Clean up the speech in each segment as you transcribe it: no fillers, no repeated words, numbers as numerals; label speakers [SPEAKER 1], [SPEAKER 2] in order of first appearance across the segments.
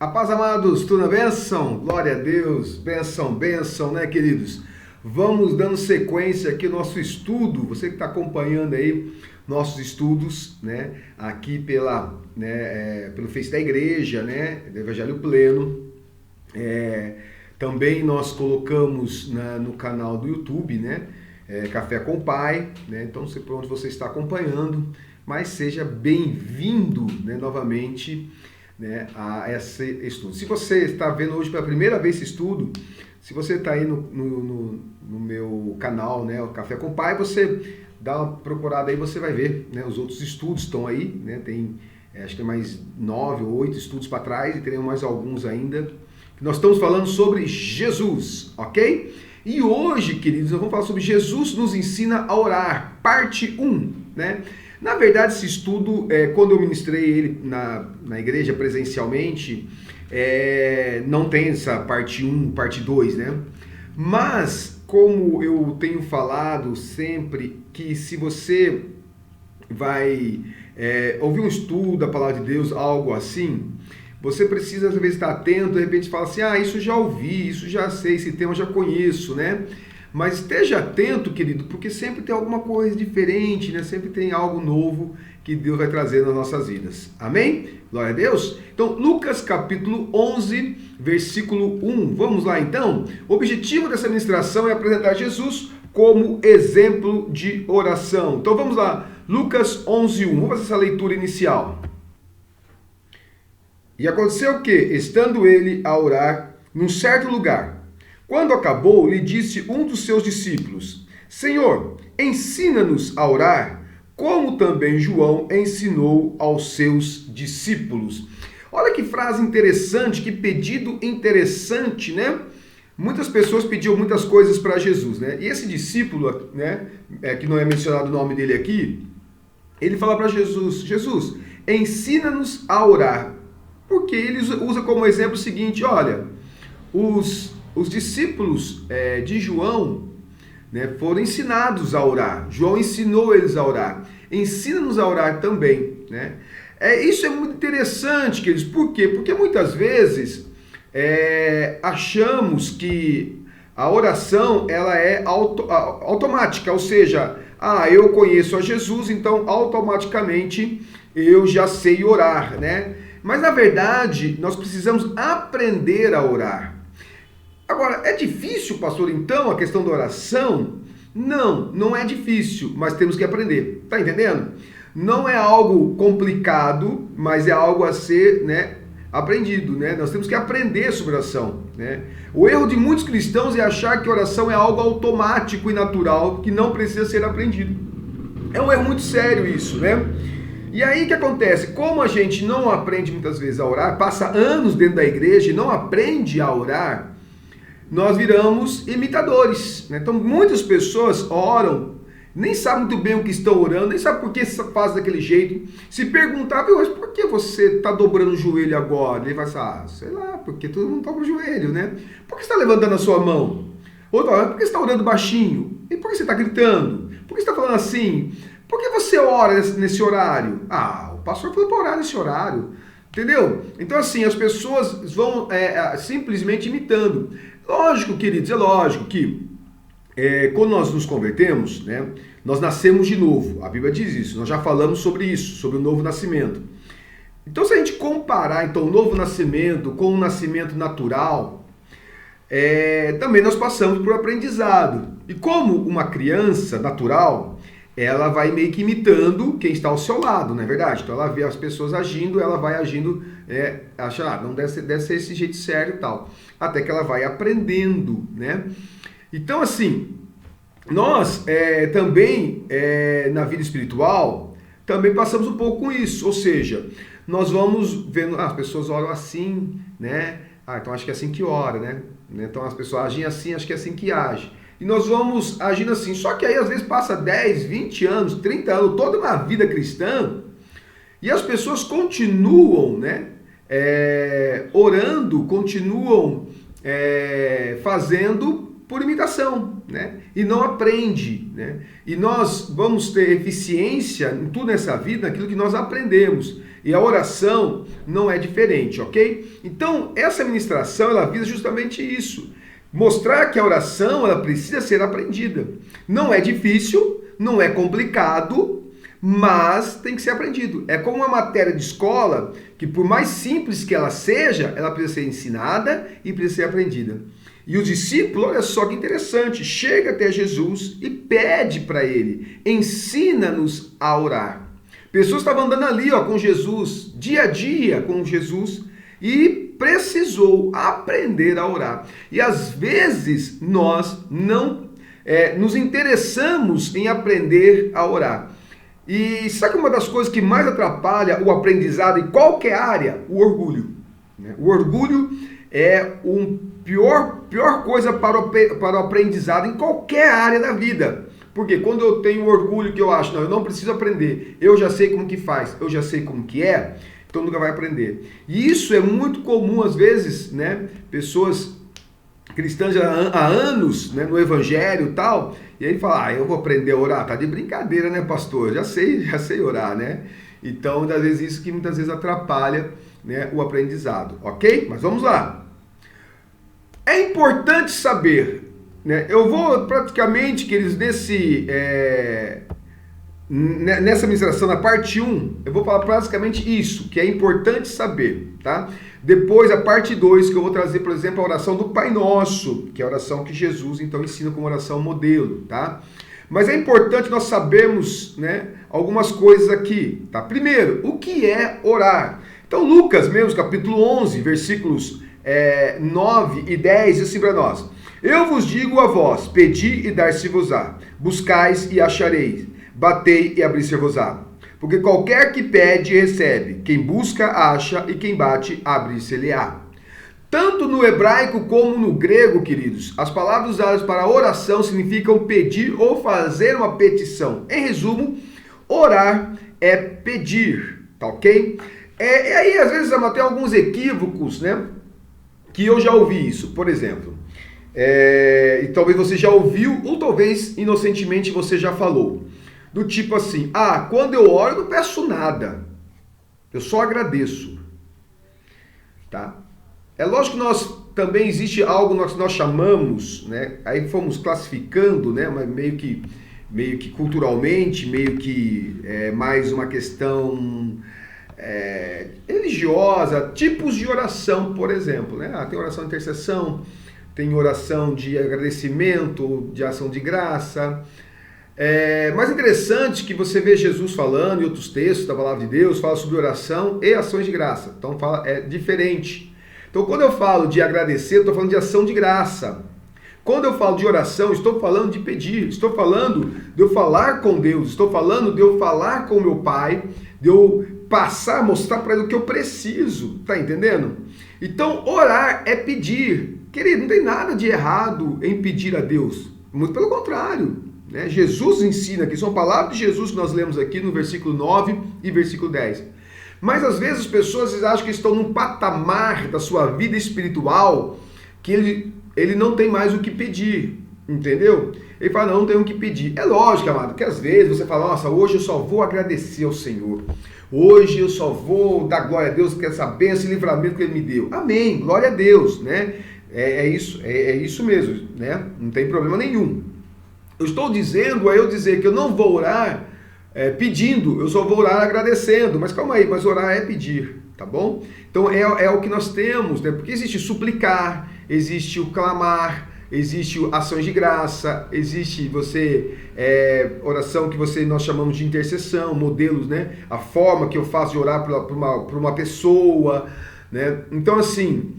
[SPEAKER 1] A paz, amados, tudo na bênção? Glória a Deus, bênção, bênção, né, queridos? Vamos dando sequência aqui ao nosso estudo, você que está acompanhando aí nossos estudos, né, aqui pelo Face da Igreja, né, do Evangelho Pleno. Também nós colocamos no canal do YouTube, né, Café com Pai, né, então não sei por onde você está acompanhando, mas seja bem-vindo, né, novamente, né, a esse estudo. Se você está vendo hoje pela primeira vez esse estudo, se você está aí no meu canal, né, o Café com Pai, você dá uma procurada aí, você vai ver, né, os outros estudos estão aí, né, tem, acho que tem mais 9 ou 8 estudos para trás e teremos mais alguns ainda. Nós estamos falando sobre Jesus, ok? E hoje, queridos, nós vamos falar sobre Jesus nos ensina a orar, parte 1, né? Na verdade, esse estudo, quando eu ministrei ele na igreja presencialmente, não tem essa parte 1, parte 2, né? Mas, como eu tenho falado sempre, que se você vai ouvir um estudo da Palavra de Deus, algo assim, você precisa, às vezes, estar atento, de repente fala assim, isso já ouvi, isso já sei, esse tema eu já conheço, né? Mas esteja atento, querido, porque sempre tem alguma coisa diferente, né? Sempre tem algo novo que Deus vai trazer nas nossas vidas. Amém? Glória a Deus. Então, Lucas capítulo 11, versículo 1. Vamos lá, então? O objetivo dessa ministração é apresentar Jesus como exemplo de oração. Então, vamos lá. Lucas 11, 1. Vamos fazer essa leitura inicial. E aconteceu o quê? Estando ele a orar num certo lugar, quando acabou, lhe disse um dos seus discípulos, Senhor, ensina-nos a orar, como também João ensinou aos seus discípulos. Olha que frase interessante, que pedido interessante, né? Muitas pessoas pediam muitas coisas para Jesus, né? E esse discípulo, né, que não é mencionado o nome dele aqui, ele fala para Jesus, Jesus, ensina-nos a orar. Porque ele usa como exemplo o seguinte, olha, os discípulos de João, né, foram ensinados a orar. João ensinou eles a orar. Ensina-nos a orar também, né? Isso é muito interessante, queridos. Por quê? Porque muitas vezes achamos que a oração ela é automática, ou seja, eu conheço a Jesus, então automaticamente eu já sei orar, né? Mas na verdade nós precisamos aprender a orar. Agora, é difícil, pastor, então, a questão da oração? Não, não é difícil, mas temos que aprender. Tá entendendo? Não é algo complicado, mas é algo a ser, né, aprendido, né? Nós temos que aprender sobre oração, né? O erro de muitos cristãos é achar que oração é algo automático e natural, que não precisa ser aprendido. É um erro muito sério isso, né? E aí o que acontece? Como a gente não aprende muitas vezes a orar, passa anos dentro da igreja e não aprende a orar, nós viramos imitadores, né? Então muitas pessoas oram, nem sabem muito bem o que estão orando, nem sabem por que faz daquele jeito. Se perguntar, mas por que você está dobrando o joelho agora? Ele vai falar, sei lá, porque todo mundo dobra o joelho, né? Por que você está levantando a sua mão? Outro, por que você está orando baixinho? E por que você está gritando? Por que você está falando assim? Por que você ora nesse horário? O pastor falou para orar nesse horário. Entendeu? Então assim, as pessoas vão simplesmente imitando. Lógico, queridos, é lógico que quando nós nos convertemos, né, nós nascemos de novo. A Bíblia diz isso, nós já falamos sobre isso, sobre o novo nascimento. Então se a gente comparar então, o novo nascimento com o nascimento natural, também nós passamos por aprendizado. E como uma criança natural, ela vai meio que imitando quem está ao seu lado, não é verdade? Então ela vê as pessoas agindo, ela vai agindo, acha, não deve ser esse jeito sério e tal. Até que ela vai aprendendo, né? Então assim, nós também, na vida espiritual, também passamos um pouco com isso. Ou seja, nós vamos vendo, as pessoas oram assim, né? Então acho que é assim que ora, né? Então as pessoas agem assim, acho que é assim que age. E nós vamos agindo assim. Só que aí às vezes passa 10, 20 anos, 30 anos, toda uma vida cristã, e as pessoas continuam, né, orando, continuam fazendo por imitação, né? E não aprende, né? E nós vamos ter eficiência em tudo nessa vida, naquilo que nós aprendemos. E a oração não é diferente, ok? Então, essa ministração, ela visa justamente isso. Mostrar que a oração, ela precisa ser aprendida. Não é difícil, não é complicado, mas tem que ser aprendido. É como uma matéria de escola, que por mais simples que ela seja, ela precisa ser ensinada e precisa ser aprendida. E o discípulo, olha só que interessante, chega até Jesus e pede para ele, ensina-nos a orar. Pessoas estavam andando ali com Jesus, dia a dia com Jesus, e precisou aprender a orar. E às vezes nós não nos interessamos em aprender a orar. E sabe que uma das coisas que mais atrapalha o aprendizado em qualquer área? O orgulho. Né? O orgulho é a pior coisa para o aprendizado em qualquer área da vida. Porque quando eu tenho orgulho que eu acho, não, eu não preciso aprender, eu já sei como que faz, eu já sei como que é, então nunca vai aprender. E isso é muito comum às vezes, né? Pessoas cristãs há anos, né, no evangelho e tal, e aí fala, eu vou aprender a orar, tá de brincadeira, né, pastor? Já sei orar, né? Então, às vezes isso que muitas vezes atrapalha, né, o aprendizado, ok? Mas vamos lá. É importante saber, né? Eu vou praticamente, queridos, nessa ministração, na parte 1, eu vou falar basicamente isso, que é importante saber, tá? Depois, a parte 2, que eu vou trazer, por exemplo, a oração do Pai Nosso, que é a oração que Jesus, então, ensina como oração modelo, tá? Mas é importante nós sabermos, né, algumas coisas aqui, tá? Primeiro, o que é orar? Então, Lucas mesmo, capítulo 11, versículos 9 e 10, diz assim para nós: eu vos digo a vós, pedi e dar-se-vos-á, buscais e achareis, batei e abrir-se-vos-á. Porque qualquer que pede, recebe. Quem busca, acha. E quem bate, abre-se-lhe-á. Tanto no hebraico como no grego, queridos, as palavras usadas para oração significam pedir ou fazer uma petição. Em resumo, orar é pedir, tá ok? E aí, às vezes, tem alguns equívocos, né? Que eu já ouvi isso. Por exemplo, e talvez você já ouviu, ou talvez inocentemente você já falou. Do tipo assim, quando eu oro eu não peço nada, eu só agradeço, tá? É lógico que nós também existe algo que nós chamamos, né? Aí fomos classificando, né? Mas meio que culturalmente, meio que mais uma questão religiosa, tipos de oração, por exemplo, né? Tem oração de intercessão, tem oração de agradecimento, de ação de graça. Mas é interessante que você vê Jesus falando em outros textos da palavra de Deus, fala sobre oração e ações de graça. Então é diferente. Então quando eu falo de agradecer, eu estou falando de ação de graça. Quando eu falo de oração, estou falando de pedir, estou falando de eu falar com Deus, estou falando de eu falar com o meu Pai, de eu mostrar para Ele o que eu preciso, tá entendendo? Então orar é pedir. Querido, não tem nada de errado em pedir a Deus, muito pelo contrário. Né? Jesus ensina aqui, são palavras de Jesus que nós lemos aqui no versículo 9 e versículo 10. Mas às vezes as pessoas acham que estão num patamar da sua vida espiritual que ele não tem mais o que pedir, entendeu? Ele fala, não tem o que pedir. É lógico, amado, que às vezes você fala, nossa, hoje eu só vou agradecer ao Senhor. Hoje eu só vou dar glória a Deus por essa bênção e livramento que Ele me deu. Amém, glória a Deus, né? É isso mesmo, né? Não tem problema nenhum. Eu estou dizendo eu dizer que eu não vou orar pedindo, eu só vou orar agradecendo. Mas calma aí, mas orar é pedir, tá bom? Então é o que nós temos, né? Porque existe suplicar, existe o clamar, existe ações de graça, existe oração que nós chamamos de intercessão, modelos, né? A forma que eu faço de orar para uma pessoa, né? Então assim,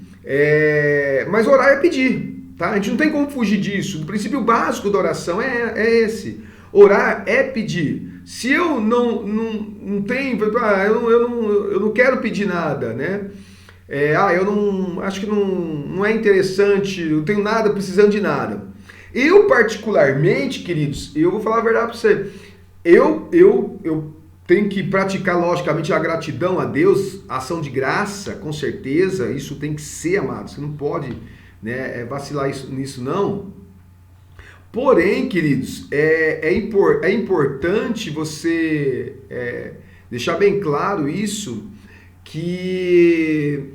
[SPEAKER 1] mas orar é pedir. Tá? A gente não tem como fugir disso. O princípio básico da oração é esse. Orar é pedir. Se eu não tenho, eu não quero pedir nada, né? Eu não acho que não é interessante, eu não tenho nada precisando de nada. Eu particularmente, queridos, eu vou falar a verdade para você. Eu tenho que praticar logicamente a gratidão a Deus, a ação de graça, com certeza. Isso tem que ser, amado. Você não pode vacilar nisso não, Porém, queridos, é importante você deixar bem claro isso, que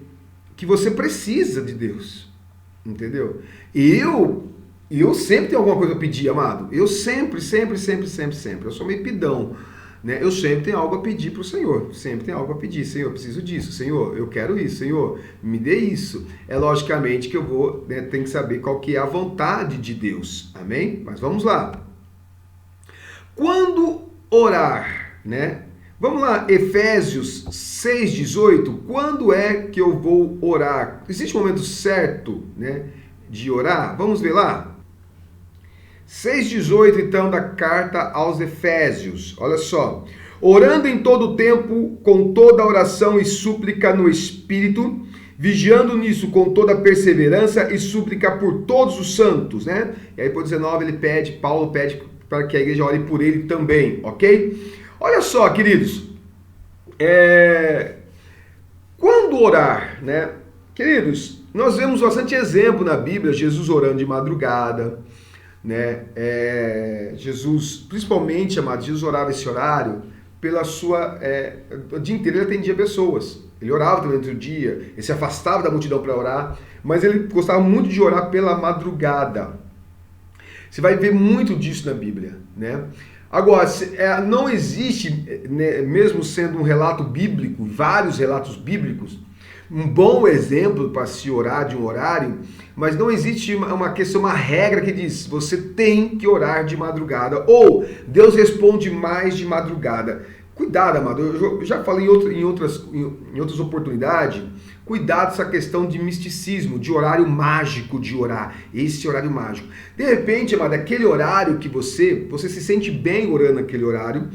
[SPEAKER 1] você precisa de Deus, entendeu? Eu sempre tenho alguma coisa a pedir, amado. Eu sempre. Eu sou meio pidão, né? Eu sempre tenho algo a pedir para o Senhor. Sempre tenho algo a pedir. Senhor, eu preciso disso. Senhor, eu quero isso. Senhor, me dê isso. É logicamente que eu vou, né, tem que saber qual que é a vontade de Deus. Amém? Mas vamos lá. Quando orar, né? Vamos lá, Efésios 6,18. Quando é que eu vou orar? Existe um momento certo, né, de orar? Vamos ver lá? 6,18, então, da carta aos Efésios. Olha só. Orando em todo tempo, com toda oração e súplica no Espírito, vigiando nisso com toda perseverança e súplica por todos os santos, né? E aí, por 19, Paulo pede para que a igreja ore por ele também, ok? Olha só, queridos. Quando orar, né? Queridos, nós vemos bastante exemplo na Bíblia, Jesus orando de madrugada, né? Jesus, principalmente, amado, Jesus orava esse horário pela sua... o dia inteiro ele atendia pessoas. Ele orava durante o dia, ele se afastava da multidão para orar, mas ele gostava muito de orar pela madrugada. Você vai ver muito disso na Bíblia, né? Agora, não existe, né, mesmo sendo um relato bíblico, vários relatos bíblicos, um bom exemplo para se orar de um horário, mas não existe uma questão, uma regra que diz, você tem que orar de madrugada, ou Deus responde mais de madrugada. Cuidado, amado, eu já falei em outras oportunidades, cuidado essa questão de misticismo, de horário mágico de orar, esse horário mágico. De repente, amado, aquele horário que você se sente bem orando naquele horário,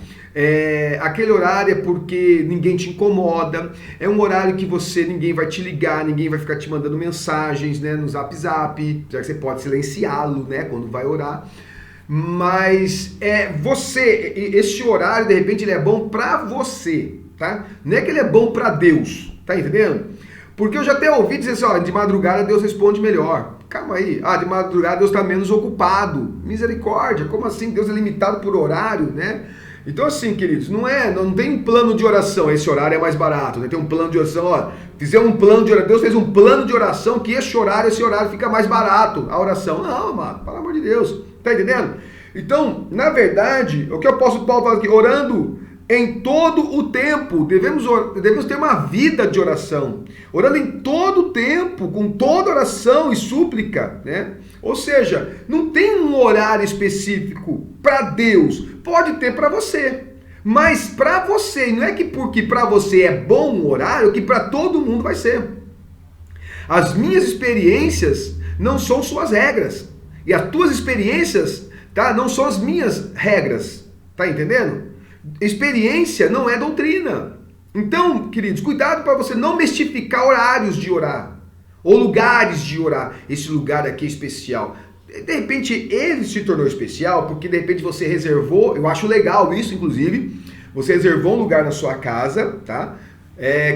[SPEAKER 1] aquele horário é porque ninguém te incomoda, é um horário que ninguém vai te ligar, ninguém vai ficar te mandando mensagens, né, no Zap, já que você pode silenciá-lo, né, quando vai orar. Mas esse horário, de repente, ele é bom para você, tá? Não é que ele é bom para Deus, tá entendendo? Porque eu já até ouvi dizer assim, ó, de madrugada Deus responde melhor. Calma aí, de madrugada Deus está menos ocupado. Misericórdia, como assim? Deus é limitado por horário, né? Então assim, queridos, não tem um plano de oração, esse horário é mais barato, né? Tem um plano de oração, ó, fizemos um plano de oração, Deus fez um plano de oração que esse horário fica mais barato, a oração. Não, mano, pelo amor de Deus, tá entendendo? Então, na verdade, o que o apóstolo Paulo fala aqui, orando em todo o tempo, devemos ter uma vida de oração, orando em todo o tempo, com toda oração e súplica, né? Ou seja, não tem um horário específico para Deus, pode ter para você, mas para você, não é que porque para você é bom um horário, que para todo mundo vai ser. As minhas experiências não são suas regras, e as tuas experiências, tá, não são as minhas regras, tá entendendo? Experiência não é doutrina. Então, queridos, cuidado para você não mistificar horários de orar ou lugares de orar. Esse lugar aqui é especial. De repente ele se tornou especial porque de repente você reservou, eu acho legal isso, inclusive, você reservou um lugar na sua casa, tá?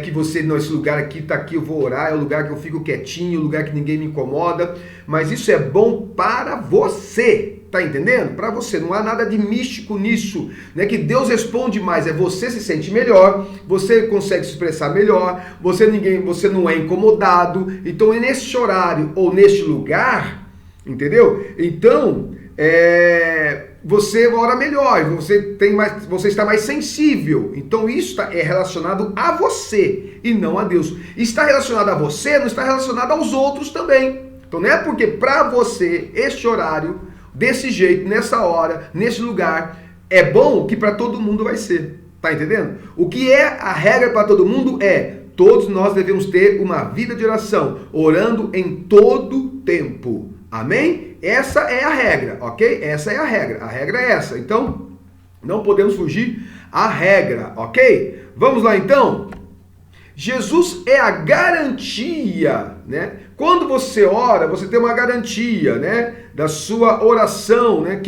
[SPEAKER 1] Que você, não, esse lugar aqui tá aqui, eu vou orar, é o lugar que eu fico quietinho, o lugar que ninguém me incomoda, mas isso é bom para você. Tá entendendo? Para você, não há nada de místico nisso, né? Que Deus responde mais, você se sente melhor, você consegue se expressar melhor, você não é incomodado. Então, é nesse horário ou neste lugar, entendeu? Então, você ora melhor, você está mais sensível. Então, isso é relacionado a você e não a Deus. Está relacionado a você, não está relacionado aos outros também. Então, não é porque para você este horário desse jeito, nessa hora, nesse lugar, é bom que para todo mundo vai ser. Tá entendendo? O que é a regra para todo mundo todos nós devemos ter uma vida de oração, orando em todo tempo. Amém? Essa é a regra, ok? Essa é a regra. A regra é essa. Então, não podemos fugir à regra, ok? Vamos lá então? Jesus é a garantia, né? Quando você ora, você tem uma garantia, né? Da sua oração, né?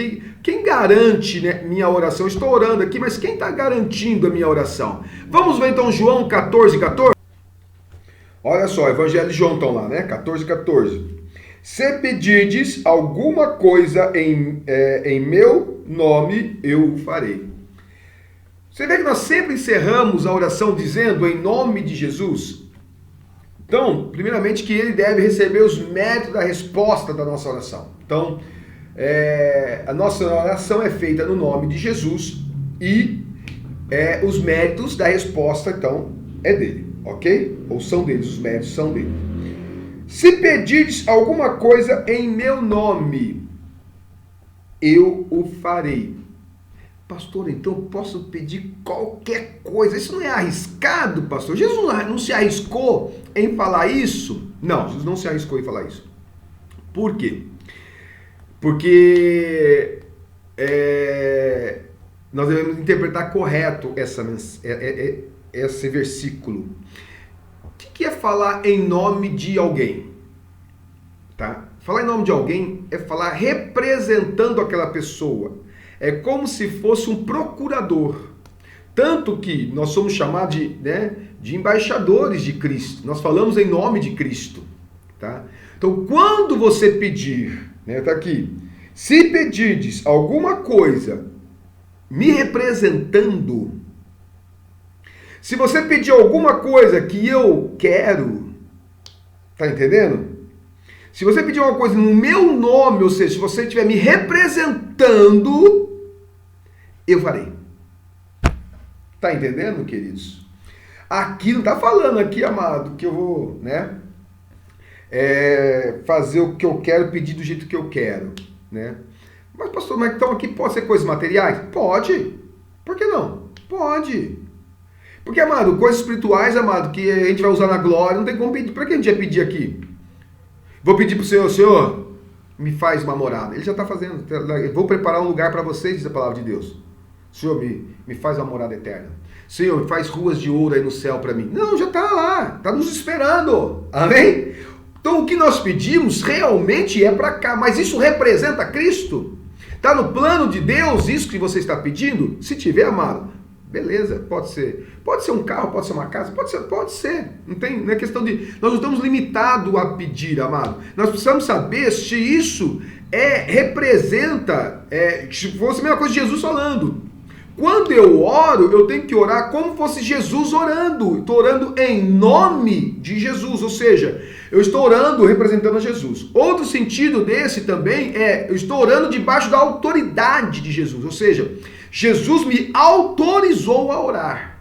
[SPEAKER 1] Quem garante, né, minha oração? Eu estou orando aqui, mas quem está garantindo a minha oração? Vamos ver então João 14,14? Olha só, Evangelho de João, então lá, né? 14,14. Se pedirdes alguma coisa em meu nome, eu o farei. Você vê que nós sempre encerramos a oração dizendo em nome de Jesus? Então, primeiramente que ele deve receber os méritos da resposta da nossa oração. Então, a nossa oração é feita no nome de Jesus e os méritos da resposta, então, é dele, ok? Ou são deles, os méritos são dele. Se pedirdes alguma coisa em meu nome, eu o farei. Pastor, então eu posso pedir qualquer coisa. Isso não é arriscado, pastor? Jesus não se arriscou em falar isso? Não, Jesus não se arriscou em falar isso. Por quê? Porque nós devemos interpretar correto esse versículo. O que é falar em nome de alguém? Tá? Falar em nome de alguém é falar representando aquela pessoa. É como se fosse um procurador. Tanto que nós somos chamados de embaixadores de Cristo. Nós falamos em nome de Cristo. Tá? Então, quando você pedir, tá aqui, se pedirdes alguma coisa me representando, se você pedir alguma coisa que eu quero, tá entendendo? Se você pedir uma coisa no meu nome, ou seja, se você estiver me representando, eu farei. Tá entendendo, queridos? Aqui não tá falando aqui, amado, que eu vou, fazer o que eu quero, pedir do jeito que eu quero, Mas, pastor, mas então aqui pode ser coisas materiais? Pode. Por que não? Pode. Porque, amado, coisas espirituais, amado, que a gente vai usar na glória, não tem como pedir. Para que a gente ia pedir aqui? Vou pedir pro Senhor, me faz uma morada. Ele já está fazendo. Vou preparar um lugar para vocês, diz a palavra de Deus. Senhor, me faz uma morada eterna. Senhor, me faz ruas de ouro aí no céu para mim. Não, já está lá. Está nos esperando. Amém? Então, o que nós pedimos realmente é para cá. Mas isso representa Cristo? Está no plano de Deus isso que você está pedindo? Se tiver, amado, beleza, pode ser. Pode ser um carro, pode ser uma casa, pode ser. Não é questão de... Nós não estamos limitados a pedir, amado. Nós precisamos saber se isso representa, se fosse a mesma coisa de Jesus falando. Quando eu oro, eu tenho que orar como fosse Jesus orando. Estou orando em nome de Jesus, ou seja, eu estou orando representando a Jesus. Outro sentido desse também eu estou orando debaixo da autoridade de Jesus, ou seja, Jesus me autorizou a orar.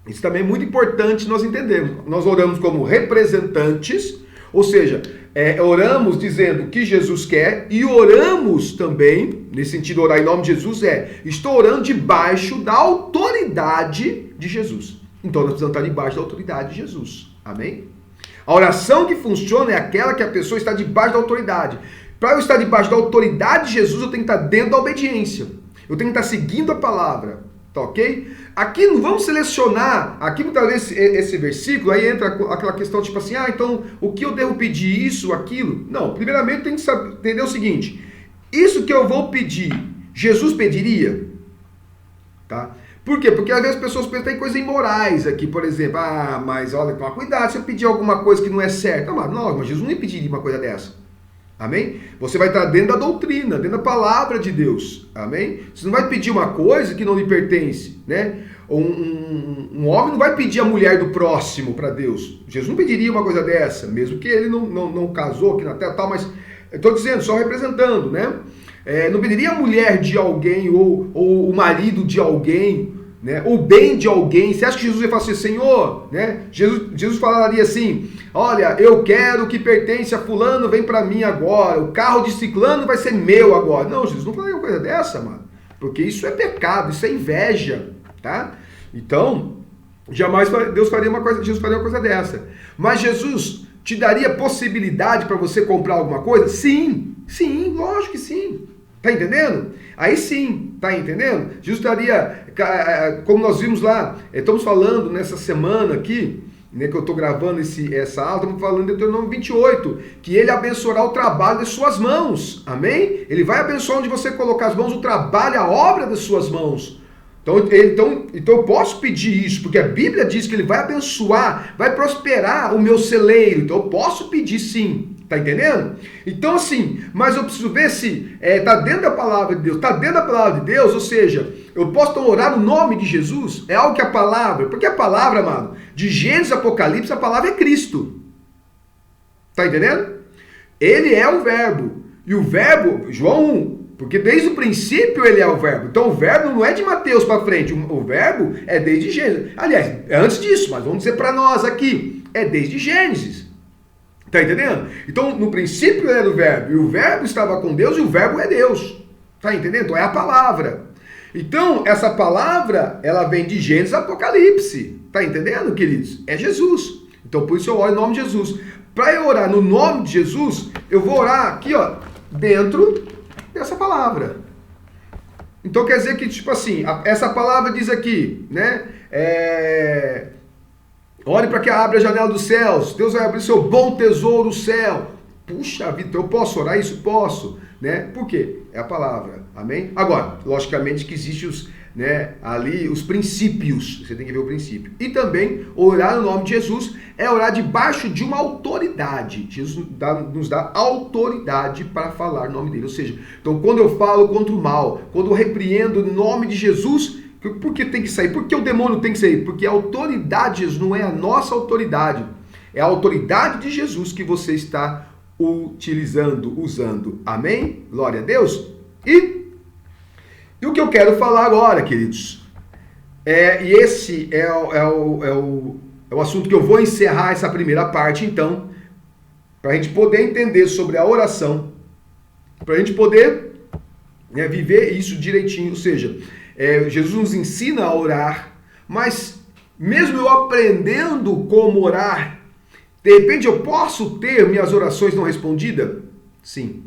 [SPEAKER 1] Isso também é muito importante nós entendermos. Nós oramos como representantes, ou seja, oramos dizendo o que Jesus quer e oramos também, nesse sentido, orar em nome de Jesus estou orando debaixo da autoridade de Jesus. Então nós precisamos estar debaixo da autoridade de Jesus. Amém? A oração que funciona é aquela que a pessoa está debaixo da autoridade. Para eu estar debaixo da autoridade de Jesus, eu tenho que estar dentro da obediência. Eu tenho que estar seguindo a palavra. Tá ok? Aqui não vamos selecionar, aqui muitas vezes esse versículo, aí entra aquela questão tipo assim, então o que eu devo pedir, isso, aquilo? Não, primeiramente tem que saber, entender o seguinte, isso que eu vou pedir, Jesus pediria? Tá? Por quê? Porque às vezes as pessoas pensam que tem coisas imorais aqui, por exemplo, mas olha, toma cuidado se eu pedir alguma coisa que não é certa. Não, mas Jesus nem pediria uma coisa dessa. Amém? Você vai estar dentro da doutrina, dentro da palavra de Deus. Amém? Você não vai pedir uma coisa que não lhe pertence, Um homem não vai pedir a mulher do próximo para Deus. Jesus não pediria uma coisa dessa, mesmo que ele não casou aqui na terra, tal, mas eu estou dizendo, só representando, não pediria a mulher de alguém ou o marido de alguém, o bem de alguém. Você acha que Jesus ia falar assim, Senhor, Jesus falaria assim, olha, eu quero que pertence a fulano, vem para mim agora, o carro de ciclano vai ser meu agora. Não, Jesus não falaria uma coisa dessa, mano, porque isso é pecado, isso é inveja, tá? Então, jamais Jesus faria uma coisa dessa. Mas Jesus te daria possibilidade para você comprar alguma coisa? Sim, lógico que sim. Tá entendendo? Aí sim, tá entendendo? Jesus estaria, como nós vimos lá, estamos falando nessa semana aqui, que eu estou gravando essa aula, estamos falando de Deuteronômio 28, que ele abençoará o trabalho das suas mãos, amém? Ele vai abençoar onde você colocar as mãos, o trabalho, a obra das suas mãos. Então eu posso pedir isso, porque a Bíblia diz que ele vai abençoar, vai prosperar o meu celeiro, então eu posso pedir sim, Tá entendendo? Então assim, mas eu preciso ver se tá dentro da palavra de Deus. Tá dentro da palavra de Deus, ou seja, eu posso orar no nome de Jesus? É algo que a palavra, porque a palavra, amado, de Gênesis a Apocalipse, a palavra é Cristo. Tá entendendo? Ele é o verbo. E o verbo, João 1, porque desde o princípio ele é o verbo. Então o verbo não é de Mateus para frente, o verbo é desde Gênesis. Aliás, é antes disso, mas vamos dizer para nós aqui, é desde Gênesis. Tá entendendo? Então no princípio era o verbo, e o verbo estava com Deus, e o verbo é Deus. Tá entendendo? Então é a palavra. Então essa palavra, ela vem de Gênesis a Apocalipse. Tá entendendo, queridos? É Jesus. Então por isso eu oro em nome de Jesus. Para eu orar no nome de Jesus, eu vou orar aqui, ó, dentro dessa palavra. Então quer dizer que, tipo assim, essa palavra diz aqui, né? Ore para que abra a janela dos céus. Deus vai abrir seu bom tesouro, o céu. Puxa vida, eu posso orar isso? Posso, né? Por quê? É a palavra, amém? Agora, logicamente que existem ali os princípios, você tem que ver o princípio. E também, orar no nome de Jesus é orar debaixo de uma autoridade. Jesus nos dá autoridade para falar o nome dele. Ou seja, então quando eu falo contra o mal, quando eu repreendo o nome de Jesus, por que tem que sair? Por que o demônio tem que sair? Porque a autoridade de Jesus não é a nossa autoridade, é a autoridade de Jesus que você está usando. Amém? Glória a Deus. E o que eu quero falar agora, queridos, e esse é o assunto que eu vou encerrar essa primeira parte, então, para a gente poder entender sobre a oração, para a gente poder viver isso direitinho, ou seja, Jesus nos ensina a orar, mas mesmo eu aprendendo como orar, de repente eu posso ter minhas orações não respondidas? Sim,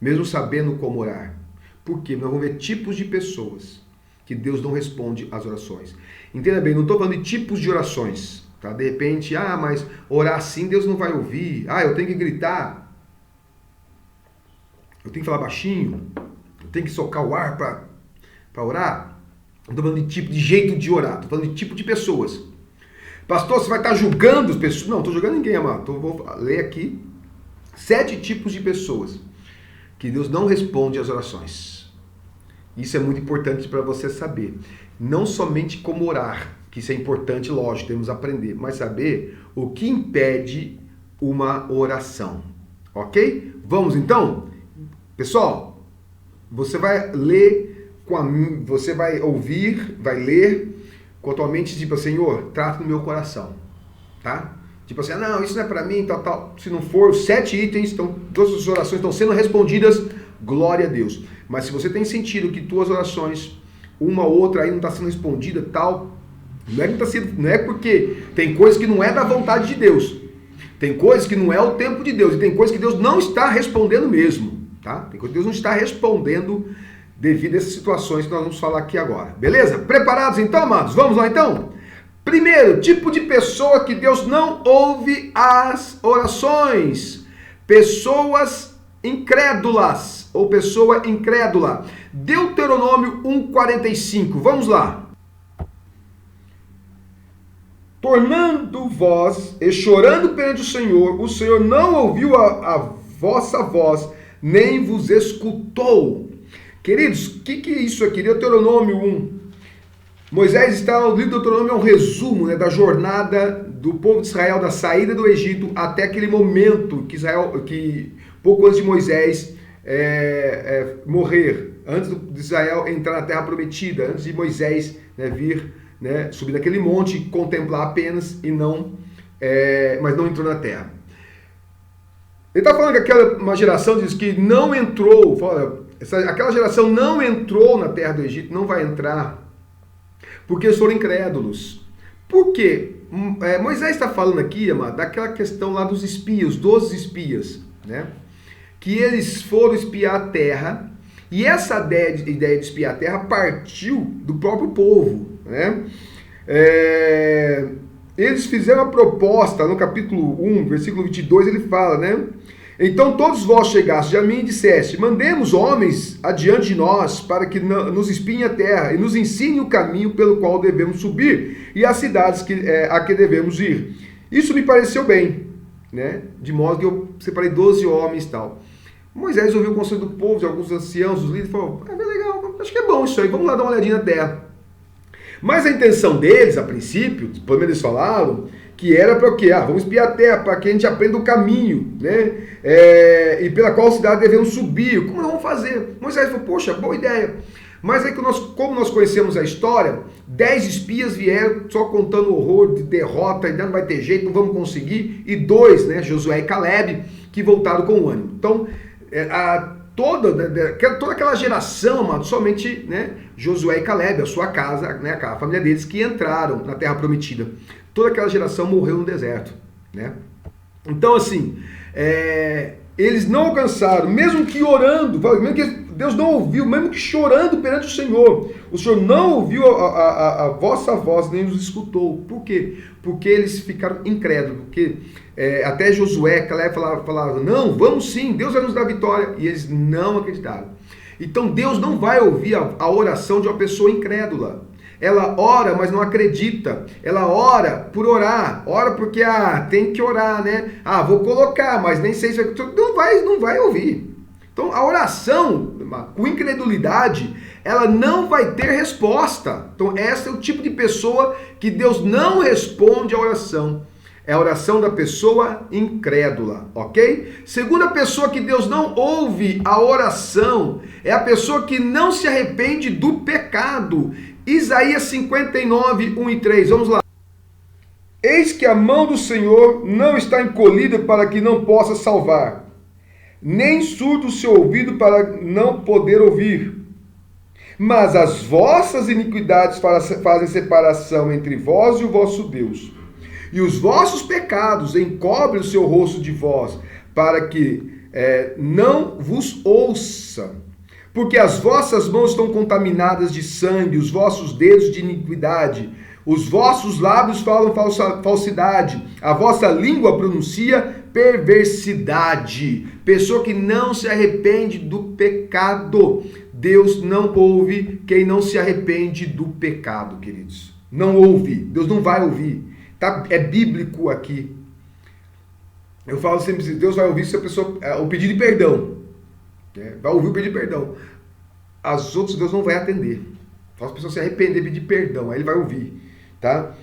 [SPEAKER 1] mesmo sabendo como orar. Por quê? Nós vamos ver tipos de pessoas que Deus não responde às orações. Entenda bem, não estou falando de tipos de orações. Tá? De repente, mas orar assim Deus não vai ouvir. Eu tenho que gritar. Eu tenho que falar baixinho. Eu tenho que socar o ar para orar. Não estou falando de tipo, de jeito de orar. Estou falando de tipo de pessoas. Pastor, você vai estar julgando as pessoas? Não, não estou julgando ninguém, amado. Então, vou ler aqui 7 tipos de pessoas que Deus não responde às orações. Isso é muito importante para você saber. Não somente como orar, que isso é importante, lógico, temos que aprender, mas saber o que impede uma oração. Ok? Vamos então? Pessoal, você vai ler, você vai ouvir, vai ler com a tua mente, tipo, Senhor, trata no meu coração. Tá? Tipo assim, não, isso não é para mim, tal. Se não for, 7 itens, todas as orações estão sendo respondidas, glória a Deus. Mas se você tem sentido que tuas orações, uma ou outra aí não está sendo respondida, tal, não é porque tem coisas que não é da vontade de Deus. Tem coisas que não é o tempo de Deus. E tem coisas que Deus não está respondendo mesmo. Tá? Tem coisas que Deus não está respondendo devido a essas situações que nós vamos falar aqui agora. Beleza? Preparados então, amados? Vamos lá então? Primeiro, tipo de pessoa que Deus não ouve as orações. Pessoas incrédulas ou pessoa incrédula. Deuteronômio 1:45. Vamos lá. Tornando vós e chorando perante o Senhor não ouviu a vossa voz, nem vos escutou. Queridos, o que é isso aqui? Deuteronômio 1. Moisés está no livro do Deuteronômio, é um resumo da jornada do povo de Israel, da saída do Egito até aquele momento que pouco antes de Moisés morrer, antes de Israel entrar na terra prometida, antes de Moisés vir, subir naquele monte, contemplar apenas mas não entrou na terra. Ele está falando que uma geração diz que não entrou, aquela geração não entrou na terra do Egito, não vai entrar, porque eles foram incrédulos. Por quê? Moisés está falando aqui, amado, daquela questão lá dos espias, 12 espias, que eles foram espiar a terra, e essa ideia de espiar a terra partiu do próprio povo. Eles fizeram a proposta, no capítulo 1, versículo 22, ele fala, Então todos vós chegastes a mim e disseste, mandemos homens adiante de nós, para que nos espiem a terra, e nos ensine o caminho pelo qual devemos subir, e as cidades a que devemos ir. Isso me pareceu bem, de modo que eu separei 12 homens e tal. Moisés ouviu o conselho do povo, de alguns anciãos, dos líderes, e falou, legal, acho que é bom isso aí, vamos lá dar uma olhadinha na terra. Mas a intenção deles, a princípio, pelo menos eles falaram, que era para o quê? Vamos espiar a terra, para que a gente aprenda o caminho, né? E pela qual cidade devemos subir. Como nós vamos fazer? Moisés falou, poxa, boa ideia. Mas aí, como nós conhecemos a história, 10 espias vieram só contando horror de derrota, ainda não vai ter jeito, não vamos conseguir. E 2, né, Josué e Caleb, que voltaram com o ânimo. Então, toda aquela geração, amado, somente, né, Josué e Caleb, a sua casa, né, a família deles, que entraram na terra prometida. Toda aquela geração morreu no deserto, né? Então, assim, eles não alcançaram, mesmo que orando, mesmo que Deus não ouviu, mesmo que chorando perante o Senhor não ouviu a vossa voz, nem os escutou. Por quê? Porque eles ficaram incrédulos, porque até Josué, Caleb falava, não, vamos sim, Deus vai nos dar vitória, e eles não acreditaram. Então Deus não vai ouvir a oração de uma pessoa incrédula. Ela ora, mas não acredita. Ela ora por orar. Ora porque, tem que orar, né? Vou colocar, mas nem sei se vai... Não vai ouvir. Então, a oração, com incredulidade, ela não vai ter resposta. Então, esse é o tipo de pessoa que Deus não responde à oração. É a oração da pessoa incrédula, ok? Segunda pessoa que Deus não ouve a oração é a pessoa que não se arrepende do pecado. Isaías 59, 1 e 3, vamos lá. Eis que a mão do Senhor não está encolhida para que não possa salvar, nem surdo o seu ouvido para não poder ouvir. Mas as vossas iniquidades fazem separação entre vós e o vosso Deus. E os vossos pecados encobrem o seu rosto de vós, para que não vos ouça. Porque as vossas mãos estão contaminadas de sangue, os vossos dedos de iniquidade, os vossos lábios falam falsidade, a vossa língua pronuncia perversidade. Pessoa que não se arrepende do pecado. Deus não ouve quem não se arrepende do pecado, queridos. Não ouve, Deus não vai ouvir. Tá? É bíblico aqui. Eu falo sempre assim, Deus vai ouvir se a pessoa, o pedido de perdão. Vai ouvir o pedido de perdão. As outras Deus não vai atender. Faz a pessoa se arrepender, pedir perdão, aí ele vai ouvir, tá?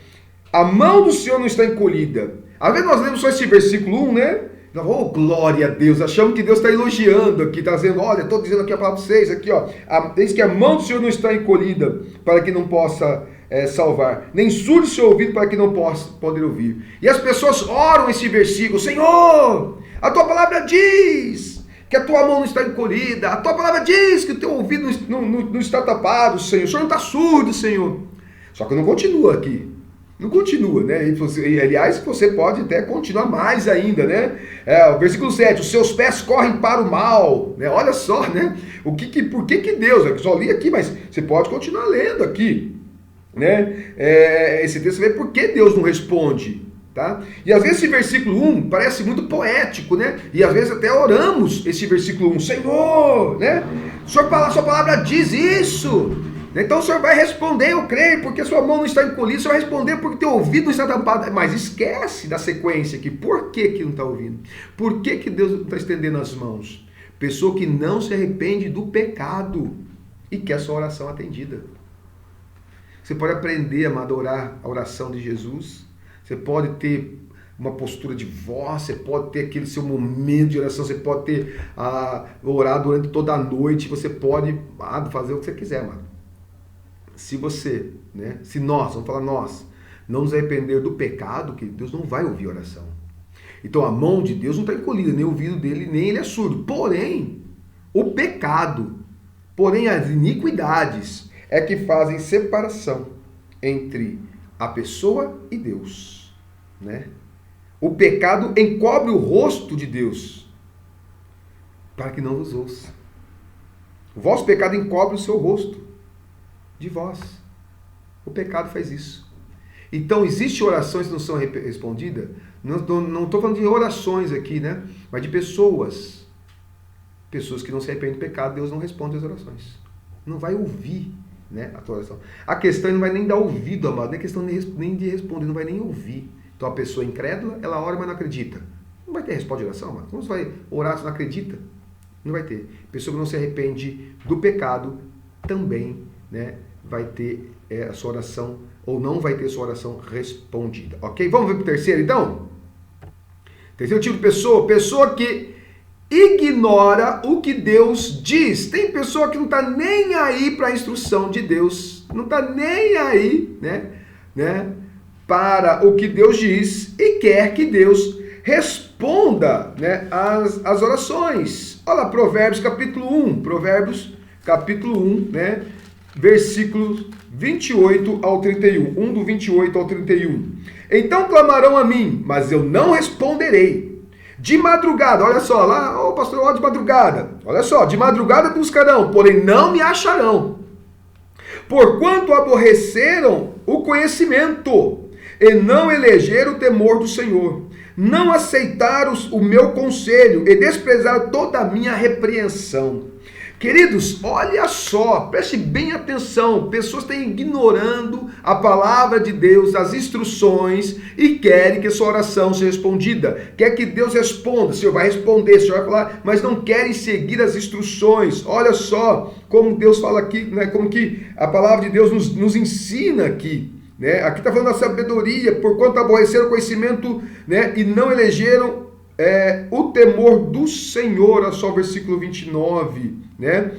[SPEAKER 1] A mão do Senhor não está encolhida. Às vezes nós lemos só esse versículo 1, né? Oh, glória a Deus, achamos que Deus está elogiando aqui, está dizendo, olha, estou dizendo aqui a palavra para vocês, aqui ó, diz que a mão do Senhor não está encolhida para que não possa salvar, nem surdo o seu ouvido para que não possa poder ouvir. E as pessoas oram esse versículo, Senhor, a tua palavra diz que a tua mão não está encolhida, a tua palavra diz que o teu ouvido não está tapado, Senhor, o Senhor não está surdo, Senhor. Só que não continua aqui, não continua, né? E, aliás, você pode até continuar mais ainda, né? O versículo 7, os seus pés correm para o mal, né? Olha só, né? Por que Deus, eu só li aqui, mas você pode continuar lendo aqui, né? Esse texto você vê por que Deus não responde. Tá? E às vezes esse versículo 1 parece muito poético, né? E às vezes até oramos esse versículo 1, Senhor, né? Sua palavra diz isso. Então o Senhor vai responder, eu creio, porque sua mão não está encolhida, o Senhor vai responder porque teu ouvido não está tampado. Mas esquece da sequência aqui. Por que não está ouvindo? Por que Deus não está estendendo as mãos? Pessoa que não se arrepende do pecado e quer sua oração atendida. Você pode aprender, amado, a orar a oração de Jesus. Você pode ter uma postura de voz, você pode ter aquele seu momento de oração, você pode ter orar durante toda a noite, você pode fazer o que você quiser, mano. Se você, né? Se nós, vamos falar nós, não nos arrepender do pecado, que Deus não vai ouvir a oração. Então a mão de Deus não está encolhida, nem o ouvido dele, nem ele é surdo. Porém, o pecado, porém as iniquidades é que fazem separação entre a pessoa e Deus, né? O pecado encobre o rosto de Deus para que não vos ouça. O vosso pecado encobre o seu rosto de vós. O pecado faz isso. Então, existem orações que não são respondidas? Não estou falando de orações aqui, né? Mas de pessoas. Pessoas que não se arrependem do pecado, Deus não responde às orações. Não vai ouvir, né, a tua oração. A questão não vai nem dar ouvido, amado. Não é questão nem de responder, não vai nem ouvir. Então a pessoa incrédula, ela ora, mas não acredita. Não vai ter resposta de oração, mano. Como você vai orar se não acredita? Não vai ter. Pessoa que não se arrepende do pecado também, né, vai ter a sua oração, ou não vai ter sua oração respondida. Ok? Vamos ver para o terceiro, então? Terceiro tipo de pessoa. Pessoa que ignora o que Deus diz. Tem pessoa que não está nem aí para a instrução de Deus. Não está nem aí, né, para o que Deus diz e quer que Deus responda, né, as orações. Olha lá, Provérbios capítulo 1. Provérbios capítulo 1, né, versículos 28 ao 31. 1 do 28 ao 31. Então clamarão a mim, mas eu não responderei. De madrugada, olha só, lá, pastor, ó, de madrugada. Olha só, de madrugada buscarão, porém não me acharão. Porquanto aborreceram o conhecimento e não elegeram o temor do Senhor. Não aceitaram o meu conselho e desprezaram toda a minha repreensão. Queridos, olha só, preste bem atenção, pessoas estão ignorando a palavra de Deus, as instruções, e querem que sua oração seja respondida, quer que Deus responda, o Senhor vai responder, o Senhor vai falar, mas não querem seguir as instruções. Olha só como Deus fala aqui, né, como que a palavra de Deus nos ensina aqui, né? Aqui está falando da sabedoria, porquanto aborreceram o conhecimento, né, e não elegeram o temor do Senhor. Olha só o versículo 29, né?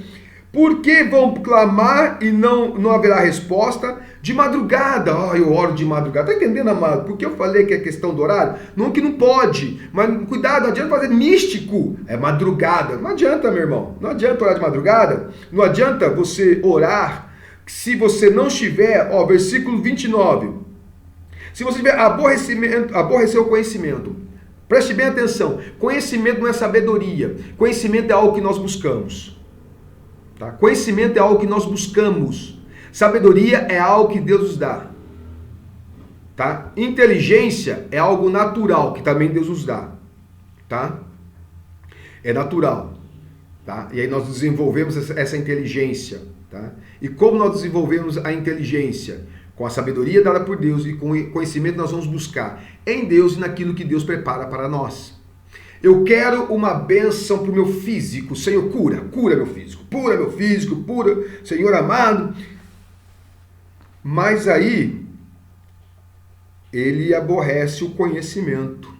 [SPEAKER 1] Porque vão clamar e não haverá resposta de madrugada. Eu oro de madrugada. Está entendendo, amado? Porque eu falei que é questão do horário? Não que não pode, mas cuidado, não adianta fazer místico. É madrugada. Não adianta, meu irmão. Não adianta orar de madrugada. Não adianta você orar se você não estiver, versículo 29. Se você tiver aborrecer o conhecimento. Preste bem atenção, conhecimento não é sabedoria, conhecimento é algo que nós buscamos, tá? Conhecimento é algo que nós buscamos, sabedoria é algo que Deus nos dá, tá? Inteligência é algo natural, que também Deus nos dá, tá? É natural, tá? E aí nós desenvolvemos essa inteligência, tá? E como nós desenvolvemos a inteligência? Com a sabedoria dada por Deus e com o conhecimento nós vamos buscar em Deus e naquilo que Deus prepara para nós. Eu quero uma bênção para o meu físico. Senhor, cura meu físico. Cura, Senhor amado. Mas aí, ele aborrece o conhecimento.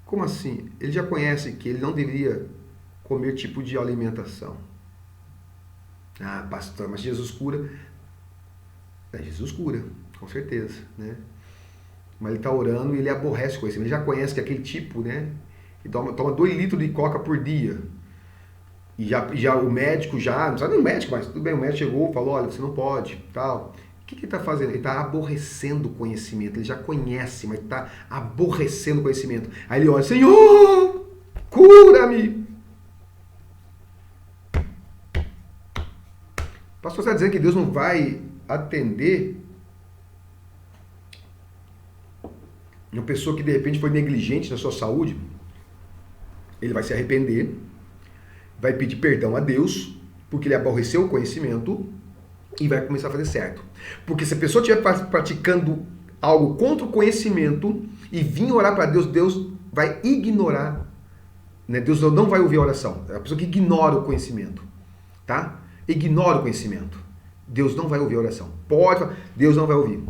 [SPEAKER 1] Como assim? Ele já conhece que ele não deveria comer tipo de alimentação. Pastor, mas Jesus cura. Jesus cura, com certeza, né? Mas ele está orando e ele aborrece com isso. Ele já conhece que aquele tipo, né? Ele toma 2 litros de coca por dia. E já o médico não sabe nem o médico, mas tudo bem, o médico chegou, falou, olha, você não pode, tal. O que ele está fazendo? Ele está aborrecendo o conhecimento. Ele já conhece, mas está aborrecendo o conhecimento. Aí ele olha, Senhor, cura-me. O pastor está dizendo que Deus não vai atender uma pessoa que de repente foi negligente na sua saúde. Ele vai se arrepender, vai pedir perdão a Deus, porque ele aborreceu o conhecimento e vai começar a fazer certo. Porque se a pessoa estiver praticando algo contra o conhecimento e vir orar para Deus, Deus vai ignorar, né? Deus não vai ouvir a oração. É a pessoa que ignora o conhecimento, tá? Ignora o conhecimento. Deus não vai ouvir a oração. Deus não vai ouvir.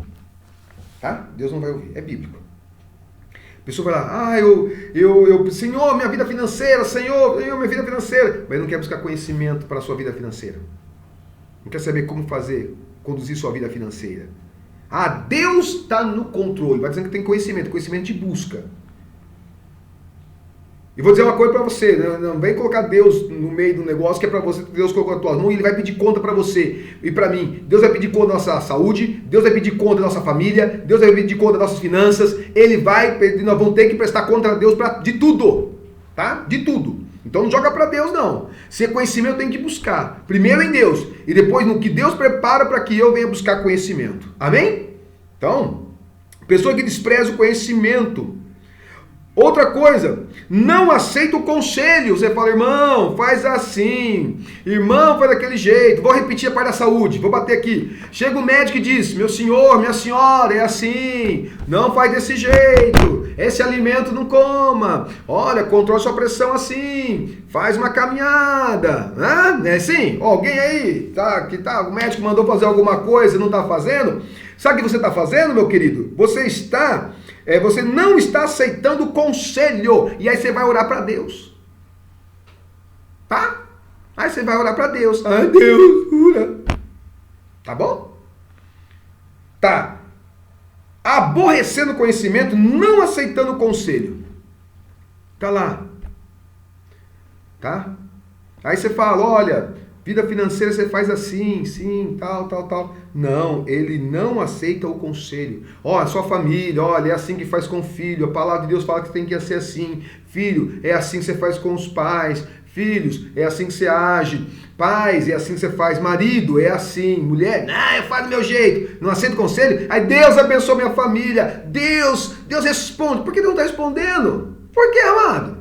[SPEAKER 1] Tá? Deus não vai ouvir. É bíblico. A pessoa vai lá, Senhor, minha vida financeira, Senhor, minha vida financeira. Mas não quer buscar conhecimento para a sua vida financeira. Não quer saber como conduzir sua vida financeira. Deus está no controle. Vai dizendo que tem conhecimento de busca. E vou dizer uma coisa para você, não vem colocar Deus no meio do negócio que é para você, Deus colocou na tua mão e Ele vai pedir conta para você e para mim. Deus vai pedir conta da nossa saúde, Deus vai pedir conta da nossa família, Deus vai pedir conta das nossas finanças, nós vamos ter que prestar conta a Deus de tudo, tá? De tudo. Então não joga para Deus não. Se é conhecimento tem que buscar, primeiro em Deus e depois no que Deus prepara para que eu venha buscar conhecimento. Amém? Então, pessoa que despreza o conhecimento. Outra coisa, não aceita o conselho. Você fala, irmão, faz assim. Irmão, faz daquele jeito. Vou repetir a parte da saúde, vou bater aqui. Chega o médico e diz, meu senhor, minha senhora, é assim. Não faz desse jeito. esse alimento não coma, olha, controle sua pressão assim, faz uma caminhada, né? Não é assim? Alguém aí, o médico mandou fazer alguma coisa e não está fazendo? Sabe o que você está fazendo, meu querido? Você não está aceitando o conselho, e aí você vai orar para Deus, tá? Aí você vai orar para Deus, ai Deus, cura, tá bom? Tá. Aborrecendo o conhecimento, não aceitando o conselho. Tá lá. Tá? Aí você fala, olha, vida financeira você faz assim, sim, tal. Não, ele não aceita o conselho. Ó, a sua família, olha, é assim que faz com o filho. A palavra de Deus fala que tem que ser assim. Filho, é assim que você faz com os pais. Filhos, é assim que você age. Pais, é assim que você faz. Marido, é assim. Mulher, não, eu faço do meu jeito. Não aceito conselho. Aí Deus abençoa minha família. Deus responde. Por que não está respondendo? Por que, amado?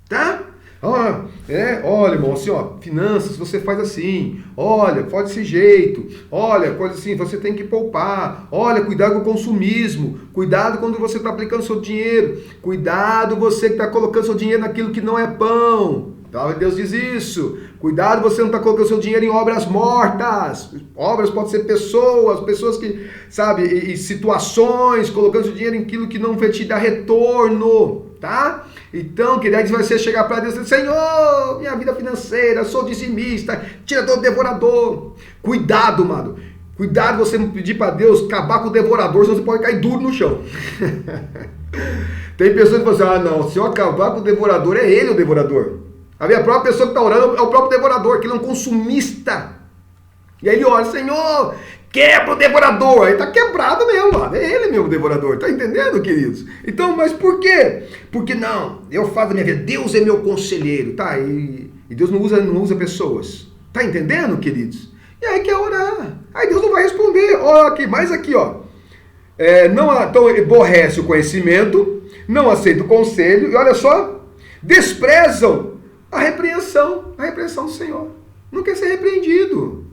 [SPEAKER 1] Tá? Olha, irmão, assim, finanças, você faz assim, olha, faz desse jeito, olha, coisa assim, você tem que poupar, olha, cuidado com o consumismo, cuidado quando você está aplicando seu dinheiro, cuidado você que está colocando seu dinheiro naquilo que não é pão, tá? Deus diz isso, cuidado você não está colocando seu dinheiro em obras mortas, obras pode ser pessoas que, sabe, e situações, colocando seu dinheiro em aquilo que não vai te dar retorno, tá? Então, querido, aí você chegar para Deus e dizer, Senhor, minha vida financeira, sou dizimista, tirador, devorador. Cuidado, mano. Cuidado você não pedir para Deus acabar com o devorador, senão você pode cair duro no chão. Tem pessoas que falam assim, não, se eu acabar com o devorador, é ele o devorador. A minha própria pessoa que está orando é o próprio devorador, que ele é um consumista. E aí ele ora, Senhor, quebra o devorador. Aí tá quebrado mesmo, mano. É ele mesmo o devorador. Tá entendendo, queridos? Então, mas por quê? Porque não, eu faço a minha vida. Deus é meu conselheiro, tá? E Deus não usa pessoas. Tá entendendo, queridos? E aí quer orar. Aí Deus não vai responder. Ó, aqui, mais aqui, ó. Então aborrece o conhecimento, não aceita o conselho, e olha só, desprezam a repreensão do Senhor. Não quer ser repreendido.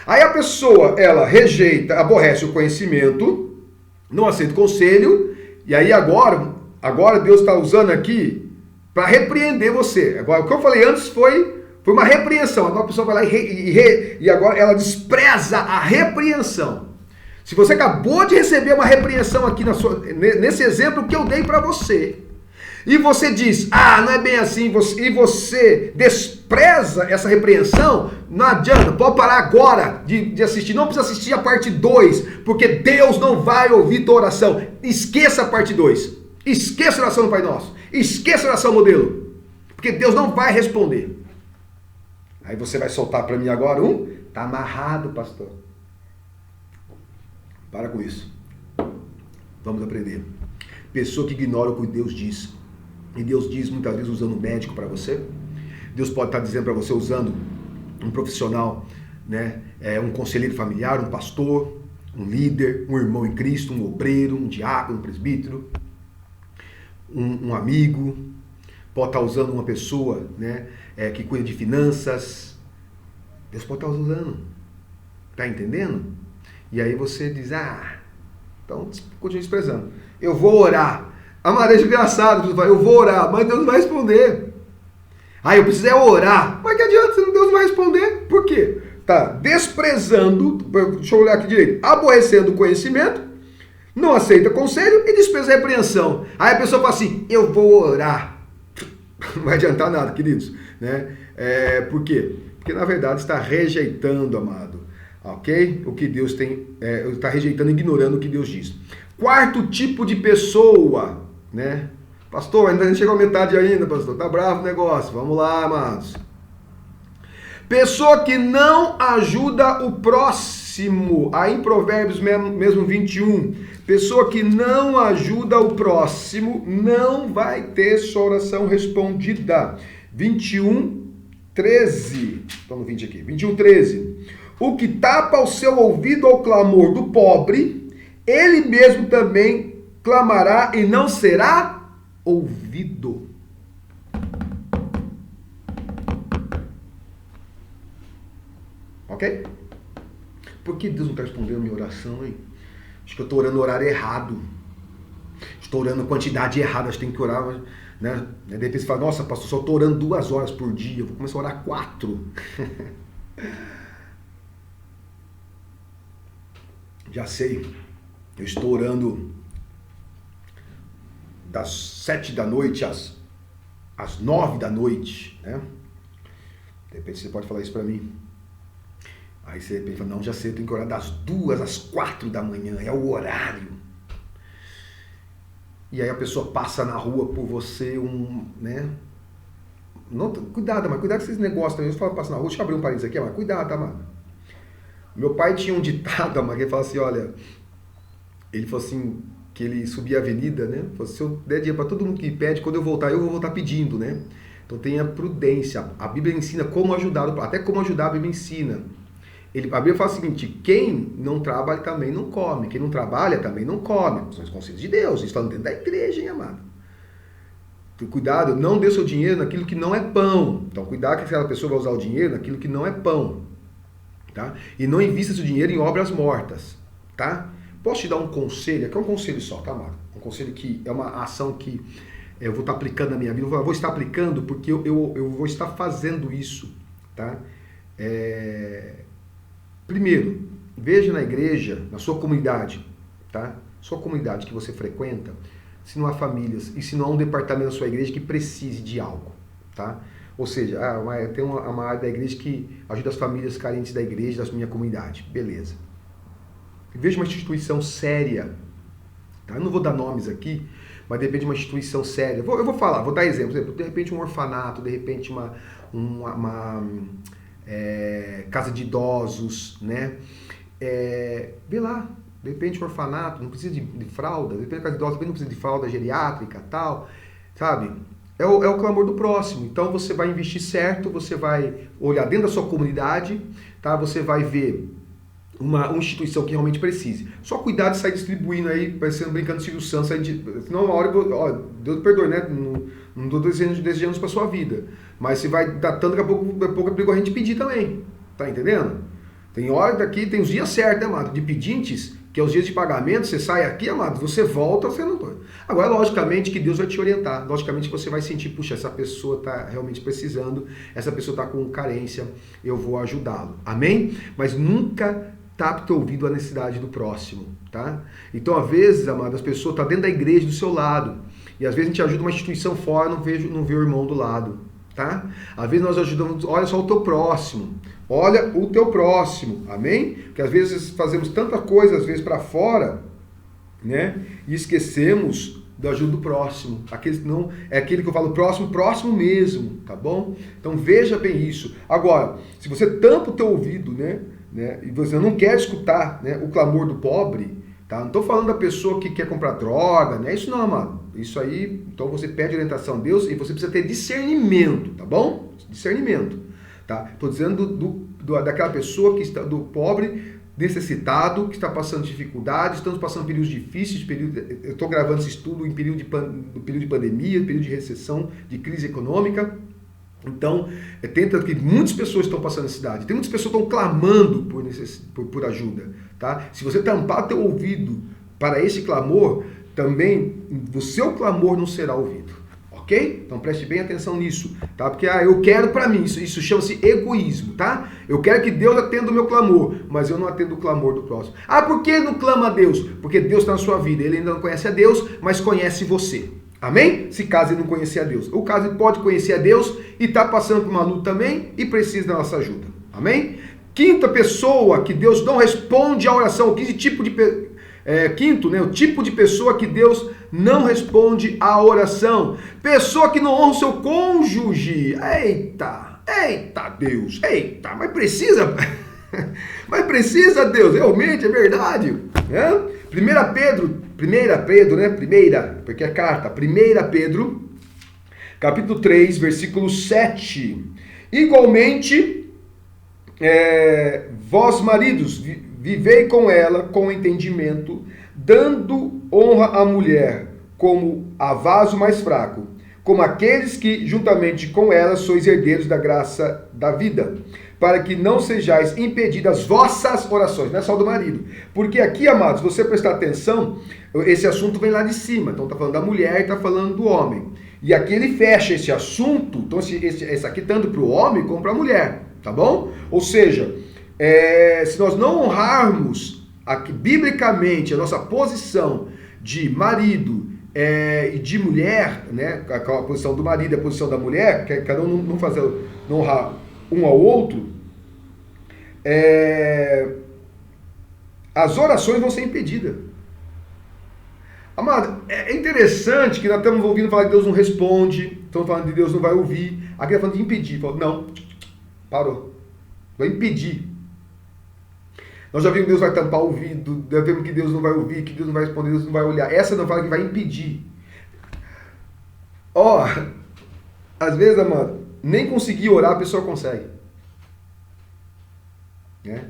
[SPEAKER 1] Aí a pessoa, ela rejeita, aborrece o conhecimento, não aceita o conselho, e aí agora Deus está usando aqui para repreender você. Agora, o que eu falei antes foi uma repreensão. Agora a pessoa vai lá e agora ela despreza a repreensão. Se você acabou de receber uma repreensão aqui nesse exemplo que eu dei para você, e você diz, não é bem assim, e você despreza essa repreensão, não adianta, pode parar agora de assistir, não precisa assistir a parte 2, porque Deus não vai ouvir tua oração. Esqueça a parte 2, esqueça a oração do Pai Nosso, esqueça a oração modelo, porque Deus não vai responder. Aí você vai soltar para mim agora tá amarrado, pastor. Para com isso. Vamos aprender. Pessoa que ignora o que Deus diz. E Deus diz muitas vezes usando um médico para você. Deus pode estar dizendo para você usando um profissional, né? Um conselheiro familiar, um pastor, um líder, um irmão em Cristo, um obreiro, um diácono, um presbítero, um amigo. Pode estar usando uma pessoa, né? Que cuida de finanças. Deus pode estar usando. Tá entendendo? E aí você diz, então continue desprezando. Eu vou orar. Amarejo engraçado, eu vou orar, mas Deus não vai responder. Eu preciso orar. Mas que adianta se Deus não vai responder? Por quê? Tá desprezando, deixa eu olhar aqui direito, aborrecendo o conhecimento, não aceita conselho e despreza a repreensão. Aí a pessoa fala assim, eu vou orar. Não vai adiantar nada, queridos. Né? Por quê? Porque na verdade está rejeitando, amado. Ok? O que Deus tem, está rejeitando, ignorando o que Deus diz. Quarto tipo de pessoa, né? Pastor, ainda não chegou a metade ainda, pastor. Tá bravo o negócio. Vamos lá, amados. Pessoa que não ajuda o próximo. Aí em Provérbios mesmo 21. Pessoa que não ajuda o próximo não vai ter sua oração respondida. 21, 13. Estou no 20 aqui. 21, 13. O que tapa o seu ouvido ao clamor do pobre, ele mesmo também clamará e não será ouvido. Ok? Por que Deus não está respondendo a minha oração, hein? Acho que eu estou orando no horário errado. estou orando a quantidade errada, acho que tem que orar, né? De repente você fala, nossa, pastor, só estou orando 2 horas por dia, vou começar a orar 4. Já sei, eu estou orando das 7 da noite às 9 da noite, né? De repente você pode falar isso para mim. Aí você de repente fala, não, já sei, eu tenho que orar das 2 às 4 da manhã, é o horário. E aí a pessoa passa na rua por você, né? Não, cuidado com esses negócios também. Eu falo, passa na rua, deixa eu abrir um parênteses aqui, mas cuidado, tá, mano? Meu pai tinha um ditado, mas ele fala assim, olha, ele falou assim, que ele subia a avenida, né? Ele falou, se eu der dinheiro para todo mundo que pede, quando eu voltar vou voltar pedindo, né? Então tenha prudência. A Bíblia ensina como ajudar, até como ajudar a Bíblia ensina. A Bíblia fala o seguinte, quem não trabalha também não come, quem não trabalha também não come. São os conselhos de Deus, isso está dentro da igreja, hein, amado? Então, cuidado, não dê seu dinheiro naquilo que não é pão. Então cuidado que aquela pessoa vai usar o dinheiro naquilo que não é pão. Tá? E não invista seu dinheiro em obras mortas. Tá? Posso te dar um conselho? Aqui é um conselho só, tá, amado? Um conselho que é uma ação que eu vou estar aplicando na minha vida. Eu vou estar aplicando porque eu vou estar fazendo isso. Tá? Primeiro, veja na igreja, na sua comunidade, tá? Sua comunidade que você frequenta, se não há famílias e se não há um departamento da sua igreja que precise de algo, tá? Ou seja, tem uma área da igreja que ajuda as famílias carentes da igreja, da minha comunidade. Beleza. Veja uma instituição séria, tá? Eu não vou dar nomes aqui, mas de repente uma instituição séria. Eu vou falar, vou dar exemplos. De repente um orfanato, de repente uma casa de idosos, né? Vê lá, de repente um orfanato, não precisa de fralda, de repente a casa de idosos não precisa de fralda geriátrica, tal, sabe? É o clamor do próximo. Então você vai investir certo, você vai olhar dentro da sua comunidade, tá? Você vai ver uma instituição que realmente precise. Só cuidado de sair distribuindo aí, parecendo brincando de Silvio Santos, senão uma hora, Deus perdoe, né? Não estou desejando para sua vida. Mas se vai datando, daqui a pouco é perigo a gente pedir também. Tá entendendo? Tem hora daqui, tem os dias certos, né, amado? De pedintes, que é os dias de pagamento, você sai aqui, amado, você volta, você não pode. Agora, logicamente que Deus vai te orientar. Logicamente que você vai sentir, puxa, essa pessoa está realmente precisando, essa pessoa está com carência, eu vou ajudá-lo. Amém? Mas nunca tape teu ouvido à necessidade do próximo, tá? Então, às vezes, amado, as pessoas estão dentro da igreja do seu lado. E às vezes a gente ajuda uma instituição fora, não vê o irmão do lado, tá? Às vezes nós ajudamos, olha só o teu próximo. Olha o teu próximo, amém? Porque às vezes fazemos tanta coisa, às vezes para fora, né? E esquecemos da ajuda do próximo. É aquele que eu falo próximo mesmo, tá bom? Então veja bem isso. Agora, se você tampa o teu ouvido, né? E você não quer escutar, né, o clamor do pobre, tá? Não estou falando da pessoa que quer comprar droga, né? Isso não, amado. Isso aí, então você pede orientação a Deus e você precisa ter discernimento, tá bom? Discernimento, tá? Estou dizendo daquela pessoa que está, do pobre necessitado, que está passando dificuldades, estamos passando períodos difíceis, eu estou gravando esse estudo em período de pandemia, período de recessão, de crise econômica. Então, tenta que muitas pessoas estão passando necessidade, tem muitas pessoas que estão clamando por ajuda, tá? Se você tampar teu ouvido para esse clamor, também o seu clamor não será ouvido, ok? Então preste bem atenção nisso, tá? Porque eu quero para mim, isso chama-se egoísmo, tá? Eu quero que Deus atenda o meu clamor, mas eu não atendo o clamor do próximo. Por que não clama a Deus? Porque Deus está na sua vida, ele ainda não conhece a Deus, mas conhece você. Amém? Se caso ele não conhecer a Deus. O caso ele pode conhecer a Deus e está passando por uma luta também e precisa da nossa ajuda. Amém? Quinta pessoa que Deus não responde à oração. Quinto, né? O tipo de pessoa que Deus não responde à oração. Pessoa que não honra o seu cônjuge. Eita Deus. Eita, mas precisa... Mas precisa, Deus, realmente, é verdade. Né? 1 Pedro, né? Porque é carta. 1 Pedro, capítulo 3, versículo 7. Igualmente, vós maridos, vivei com ela com entendimento, dando honra à mulher como a vaso mais fraco, como aqueles que, juntamente com ela, sois herdeiros da graça da vida. para que não sejais impedidas vossas orações, não é só do marido. Porque aqui, amados, se você prestar atenção, esse assunto vem lá de cima. Então está falando da mulher e está falando do homem. E aqui ele fecha esse assunto, então esse aqui tanto para o homem como para a mulher, tá bom? Ou seja, se nós não honrarmos aqui, biblicamente a nossa posição de marido e de mulher, né, a posição do marido e a posição da mulher, que cada um não honrar um ao outro, as orações vão ser impedidas. Amado, é interessante que nós estamos ouvindo falar que Deus não responde, estamos falando de Deus não vai ouvir, aqui está falando de impedir. Não, parou, vai impedir. Nós já vimos que Deus vai tampar o ouvido, já vimos que Deus não vai ouvir, que Deus não vai responder, Deus não vai olhar. Essa não fala que vai impedir. Às vezes, amado, nem conseguir orar a pessoa consegue. Né?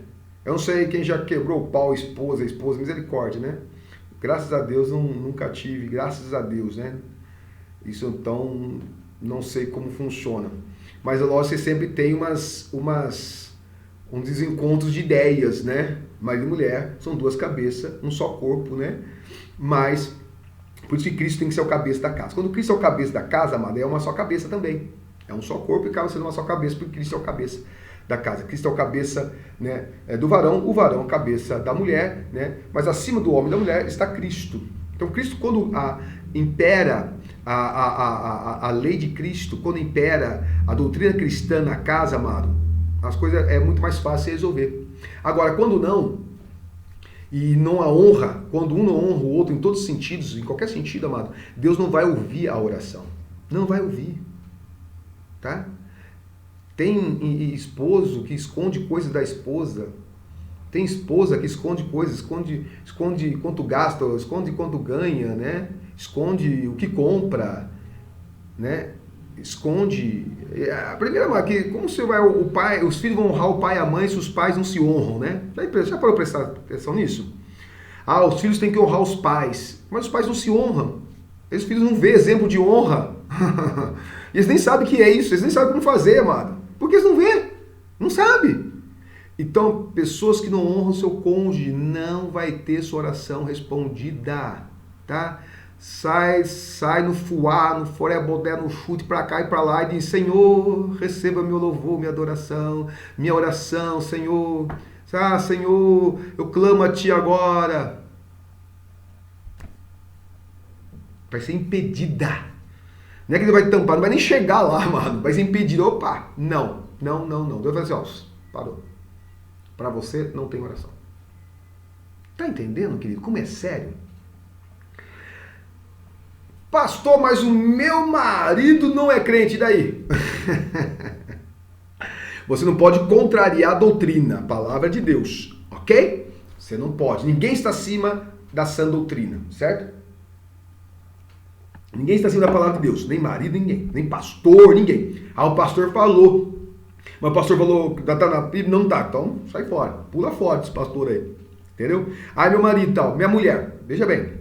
[SPEAKER 1] Eu não sei quem já quebrou o pau, esposa, misericórdia, né? Graças a Deus nunca tive, graças a Deus, né? Isso então, não sei como funciona. Mas lógico que sempre tem uns desencontros de ideias, né? Marido e mulher são duas cabeças, um só corpo, né? Mas, por isso que Cristo tem que ser o cabeça da casa. Quando Cristo é o cabeça da casa, amado, é uma só cabeça também. É um só corpo e acaba sendo uma só cabeça, porque Cristo é o cabeça da casa. Cristo é o cabeça, né, do varão, o varão é o cabeça da mulher, né? Mas acima do homem e da mulher está Cristo. Então Cristo, quando impera a lei de Cristo, quando impera a doutrina cristã na casa, amado, as coisas é muito mais fácil de resolver. Agora, quando não, e não a honra, quando um não honra o outro em todos os sentidos, em qualquer sentido, amado, Deus não vai ouvir a oração. Não vai ouvir. Tá? Tem esposo que esconde coisas da esposa. Tem esposa que esconde coisas, esconde quanto gasta, esconde quanto ganha, né? Esconde o que compra, né? Esconde. A primeira é que como você vai os filhos vão honrar o pai e a mãe se os pais não se honram, né? Já parou prestar atenção nisso? Os filhos têm que honrar os pais, mas os pais não se honram. Esses filhos não vê exemplo de honra. Eles nem sabem o que é isso, eles nem sabem como fazer, amado. Porque eles não vê, não sabem. Então, pessoas que não honram seu cônjuge, não vai ter sua oração respondida, tá? Sai no fuá, no forebodé, no chute pra cá e pra lá e diz: Senhor, receba meu louvor, minha adoração, minha oração, Senhor. Senhor, eu clamo a Ti agora. Vai ser impedida. Não é que ele vai tampar, não vai nem chegar lá, mano. Vai ser impedido. Opa, não. Deus vai dizer, parou. Para você não tem oração. Tá entendendo, querido? Como é sério? Pastor, mas o meu marido não é crente, e daí? Você não pode contrariar a doutrina, a palavra de Deus, ok? Você não pode. Ninguém está acima da sã doutrina, certo? Ninguém está acima da palavra de Deus, nem marido, ninguém, nem pastor, ninguém. O pastor falou, mas o pastor falou que está na Bíblia, não está, então sai fora, pula fora desse pastor aí, entendeu? Meu marido tal, minha mulher, veja bem,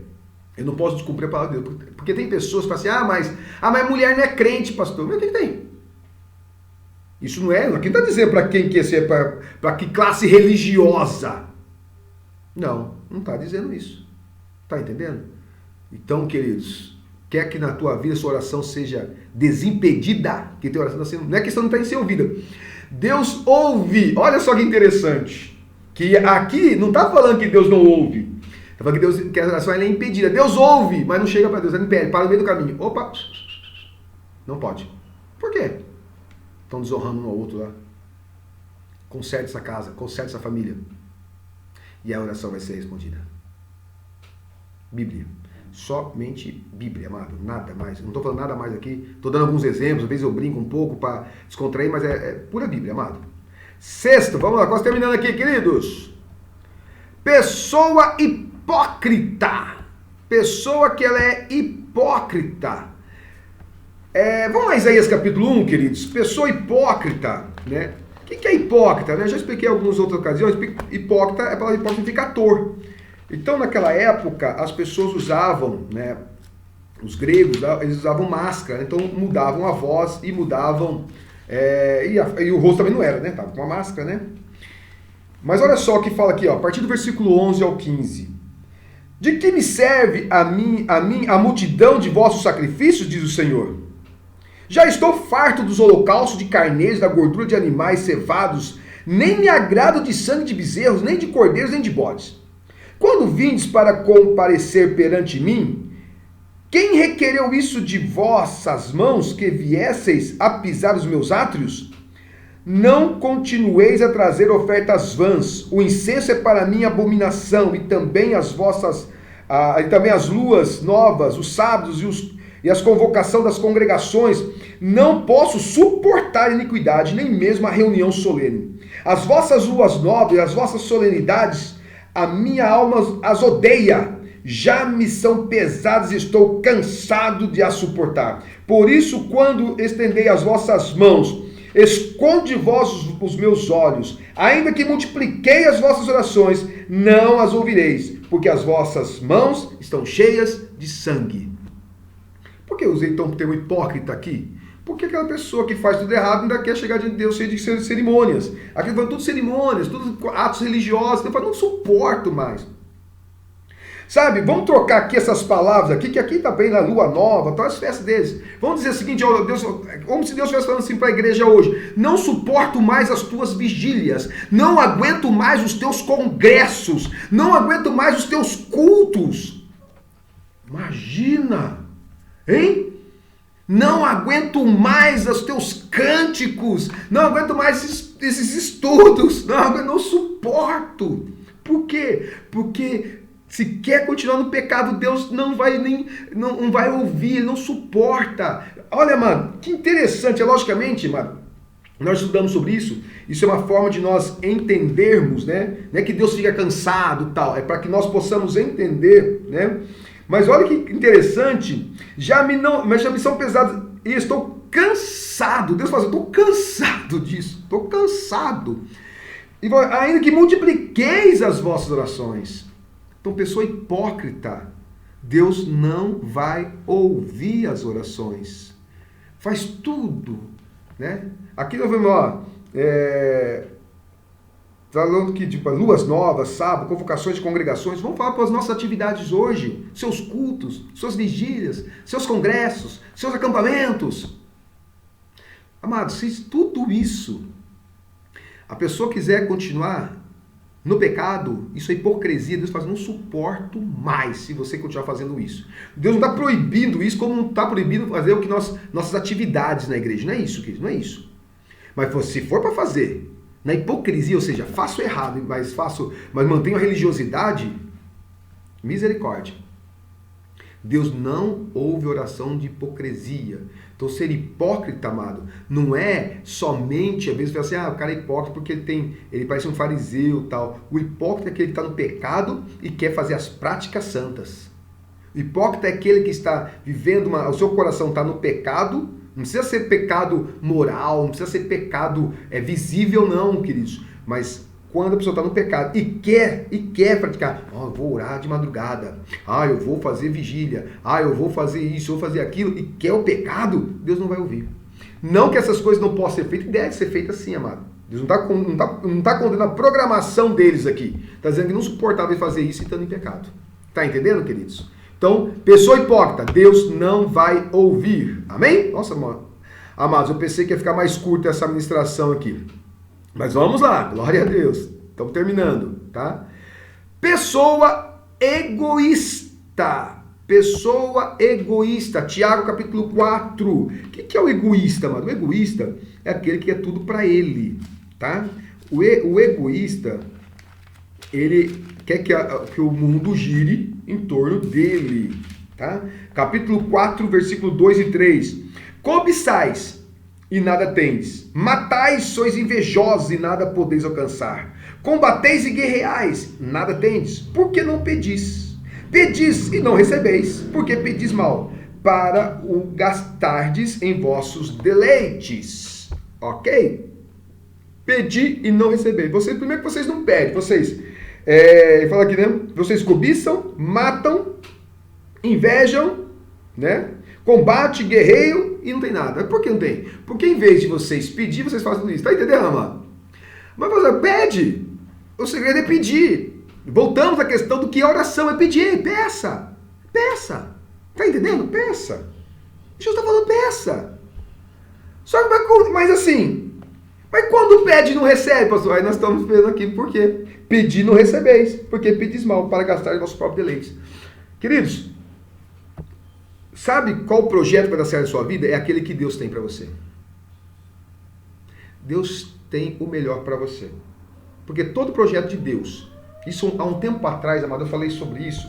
[SPEAKER 1] eu não posso descumprir a palavra de Deus, porque tem pessoas que falam assim, mas mulher não é crente, pastor, mas o que tem? Isso não é, aqui não está dizendo para quem quer ser, para que classe religiosa, não está dizendo isso, está entendendo? Então, queridos, quer que na tua vida sua oração seja desimpedida, que tua oração não é questão de não estar ser ouvida. Deus ouve, olha só que interessante, que aqui não está falando que Deus não ouve, está falando que a oração é impedida. Deus ouve, mas não chega para Deus, ele impede, para no meio do caminho. Opa, não pode. Por quê? Estão desonrando um ao outro lá. Conserte essa casa, conserte essa família. E a oração vai ser respondida. Bíblia. Somente Bíblia, amado, nada mais. Não estou falando nada mais aqui, estou dando alguns exemplos, às vezes eu brinco um pouco para descontrair, mas é pura Bíblia, amado. Sexto, vamos lá, quase terminando aqui, queridos. Pessoa hipócrita. Pessoa que ela é hipócrita. Vamos a Isaías capítulo 1, queridos. Pessoa hipócrita, né? O que é hipócrita? Né? Eu já expliquei em algumas outras ocasiões. Hipócrita, a palavra hipócrita significa ator. Então, naquela época, as pessoas usavam, né, os gregos, eles usavam máscara, então mudavam a voz e mudavam E o rosto também não era, né? Tava com uma máscara, né? Mas olha só o que fala aqui, ó, a partir do versículo 11 ao 15. De que me serve a multidão de vossos sacrifícios, diz o Senhor? Já estou farto dos holocaustos de carneiros, da gordura de animais cevados, nem me agrado de sangue de bezerros, nem de cordeiros, nem de bodes. Quando vindes para comparecer perante mim, quem requereu isso de vossas mãos, que viesseis a pisar os meus átrios? Não continueis a trazer ofertas vãs. O incenso é para mim abominação, e também as luas novas, os sábados e as convocação das congregações. Não posso suportar iniquidade, nem mesmo a reunião solene. As vossas luas novas, as vossas solenidades, a minha alma as odeia. Já me são pesadas e estou cansado de as suportar. Por isso, quando estendei as vossas mãos, esconde vós os meus olhos, ainda que multipliquei as vossas orações, não as ouvireis, porque as vossas mãos estão cheias de sangue. Por que eu usei então o termo hipócrita aqui? Porque aquela pessoa que faz tudo errado ainda quer chegar diante de Deus cheio de cerimônias. Aqui vão tudo cerimônias, tudo atos religiosos. Eu falo, não suporto mais. Sabe, vamos trocar aqui essas palavras aqui, que aqui está bem na lua nova, todas as festas deles. Vamos dizer o seguinte, ó, Deus, como se Deus estivesse falando assim para a igreja hoje: não suporto mais as tuas vigílias, não aguento mais os teus congressos, não aguento mais os teus cultos. Imagina, hein? Não aguento mais os teus cânticos, não aguento mais esses estudos, não suporto. Por quê? Porque se quer continuar no pecado, Deus não vai ouvir, ele não suporta. Olha, mano, que interessante. Logicamente, mano, nós estudamos sobre isso. Isso é uma forma de nós entendermos, né? Não é que Deus fica cansado e tal, é para que nós possamos entender, né? Mas olha que interessante, já me são pesados e estou cansado. Deus fala assim, estou cansado disso, estou cansado. E ainda que multipliqueis as vossas orações. Então, pessoa hipócrita, Deus não vai ouvir as orações. Faz tudo, né? Aqui nós vemos, ó, falando que tipo, luas novas, sábado, convocações de congregações. Vamos falar para as nossas atividades hoje, seus cultos, suas vigílias, seus congressos, seus acampamentos. Amados, se tudo isso a pessoa quiser continuar no pecado, isso é hipocrisia. Deus fala, não suporto mais se você continuar fazendo isso. Deus não está proibindo isso, como não está proibindo fazer o que nossas atividades na igreja. Não é isso, querido, não é isso. Mas se for para fazer na hipocrisia, ou seja, faço errado, mas mantenho a religiosidade, misericórdia. Deus não ouve oração de hipocrisia. Então, ser hipócrita, amado, não é somente, às vezes, você fala assim, o cara é hipócrita porque ele parece um fariseu e tal. O hipócrita é aquele que está no pecado e quer fazer as práticas santas. O hipócrita é aquele que está vivendo, o seu coração está no pecado. Não precisa ser pecado moral, não precisa ser pecado visível, não, queridos. Mas quando a pessoa está no pecado e quer praticar, eu vou orar de madrugada, eu vou fazer vigília, eu vou fazer isso, eu vou fazer aquilo, e quer o pecado, Deus não vai ouvir. Não que essas coisas não possam ser feitas, deve ser feita assim, amado. Deus não está condenando a programação deles aqui. Está dizendo que não suportava fazer isso e estando em pecado. Está entendendo, queridos? Então, pessoa hipócrita, Deus não vai ouvir. Amém? Nossa, amados, eu pensei que ia ficar mais curta essa ministração aqui. Mas vamos lá, glória a Deus. Estamos terminando, tá? Pessoa egoísta. Pessoa egoísta. Tiago capítulo 4. O que é o egoísta, mano? O egoísta é aquele que é tudo para ele, tá? O egoísta, ele quer que o mundo gire em torno dele, tá? Capítulo 4, versículo 2 e 3. Cobiçais e nada tendes. Matais, sois invejosos e nada podeis alcançar. Combateis e guerreais, nada tendes. Por que não pedis? Pedis e não recebeis, porque pedis mal, para o gastardes em vossos deleites. Ok? Pedi e não recebeis. Primeiro que vocês não pedem, ele fala aqui, né? Vocês cobiçam, matam, invejam, né? combate, guerreio e não tem nada. Por que não tem? Porque em vez de vocês pedir, vocês fazem tudo isso. Tá entendendo, amado? Mas você pede. O segredo é pedir. Voltamos à questão do que é oração, é pedir. Peça. Peça. Tá entendendo? Peça. Jesus está falando peça. Só que, mas assim, mas quando pede não recebe, pastor? Aí nós estamos vendo aqui por quê? Pedir não recebeis, porque pedis mal para gastar em vossos próprios deleites. Queridos, sabe qual projeto vai dar certo na sua vida? É aquele que Deus tem para você. Deus tem o melhor para você. Porque todo projeto de Deus, isso há um tempo atrás, amado, eu falei sobre isso.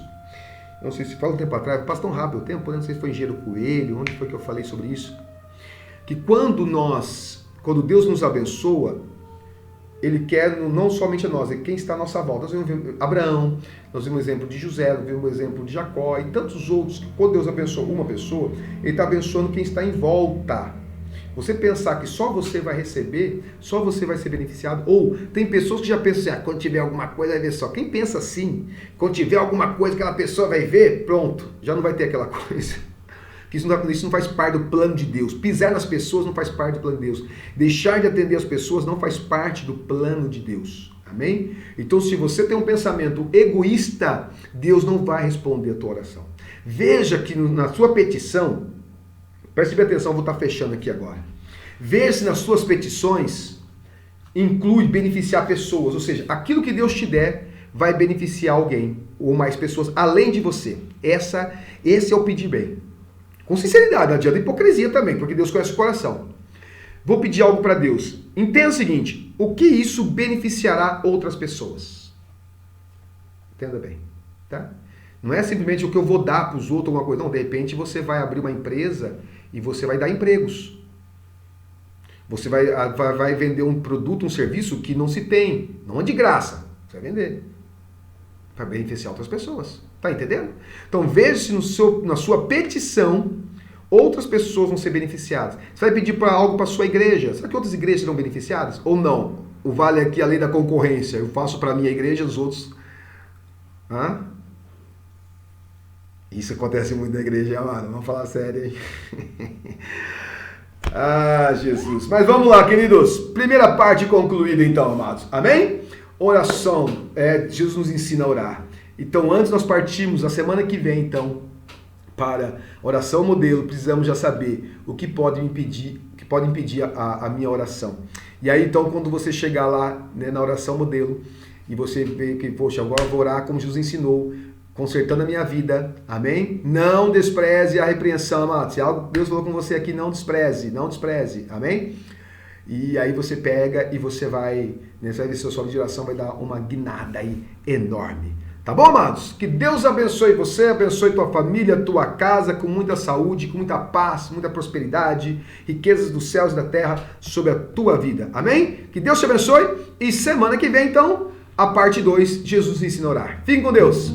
[SPEAKER 1] Não sei se fala um tempo atrás, passa tão rápido o tempo, não sei se foi em Engenheiro Coelho, onde foi que eu falei sobre isso. Que quando Deus nos abençoa, Ele quer não somente a nós, é quem está à nossa volta. Nós vimos Abraão, nós vimos o exemplo de José, nós vimos o exemplo de Jacó e tantos outros, que quando Deus abençoa uma pessoa, Ele está abençoando quem está em volta. Você pensar que só você vai receber, só você vai ser beneficiado, ou tem pessoas que já pensam assim, quando tiver alguma coisa vai ver só. Quem pensa assim, quando tiver alguma coisa aquela pessoa vai ver, pronto, já não vai ter aquela coisa. Que isso não faz parte do plano de Deus. Pisar nas pessoas não faz parte do plano de Deus. Deixar de atender as pessoas não faz parte do plano de Deus. Amém? Então, se você tem um pensamento egoísta, Deus não vai responder a tua oração. Veja que na sua petição, preste atenção, vou estar fechando aqui agora. Veja se nas suas petições inclui beneficiar pessoas. Ou seja, aquilo que Deus te der vai beneficiar alguém ou mais pessoas além de você. Esse é o pedir bem. Com sinceridade, não adianta hipocrisia também, porque Deus conhece o coração. Vou pedir algo para Deus. Entenda o seguinte, o que isso beneficiará outras pessoas? Entenda bem, tá? Não é simplesmente o que eu vou dar para os outros, alguma coisa. Não, de repente você vai abrir uma empresa e você vai dar empregos. Você vai vender um produto, um serviço que não se tem. Não é de graça, você vai vender. Para beneficiar outras pessoas. Tá entendendo? Então veja se na sua petição outras pessoas vão ser beneficiadas. Você vai pedir para algo para a sua igreja. Será que outras igrejas serão beneficiadas? Ou não? O vale aqui a lei da concorrência. Eu faço para a minha igreja, os outros... Hã? Isso acontece muito na igreja, amado. Vamos falar sério, hein? Ah, Jesus. Mas vamos lá, queridos. Primeira parte concluída então, amados. Amém? Oração. Jesus nos ensina a orar. Então, antes nós partimos, na semana que vem, então, para oração modelo, precisamos já saber o que pode impedir, a minha oração. E aí, então, quando você chegar lá, né, na oração modelo, e você vê que, poxa, agora eu vou orar como Jesus ensinou, consertando a minha vida, amém? Não despreze a repreensão, amado. Se algo Deus falou com você aqui, não despreze, amém? E aí você pega e você vai, né, você vai ver se a sua vida de oração vai dar uma guinada aí enorme. Tá bom, amados? Que Deus abençoe você, abençoe tua família, tua casa, com muita saúde, com muita paz, muita prosperidade, riquezas dos céus e da terra sobre a tua vida. Amém? Que Deus te abençoe e semana que vem, então, a parte 2, Jesus ensina a orar. Fiquem com Deus.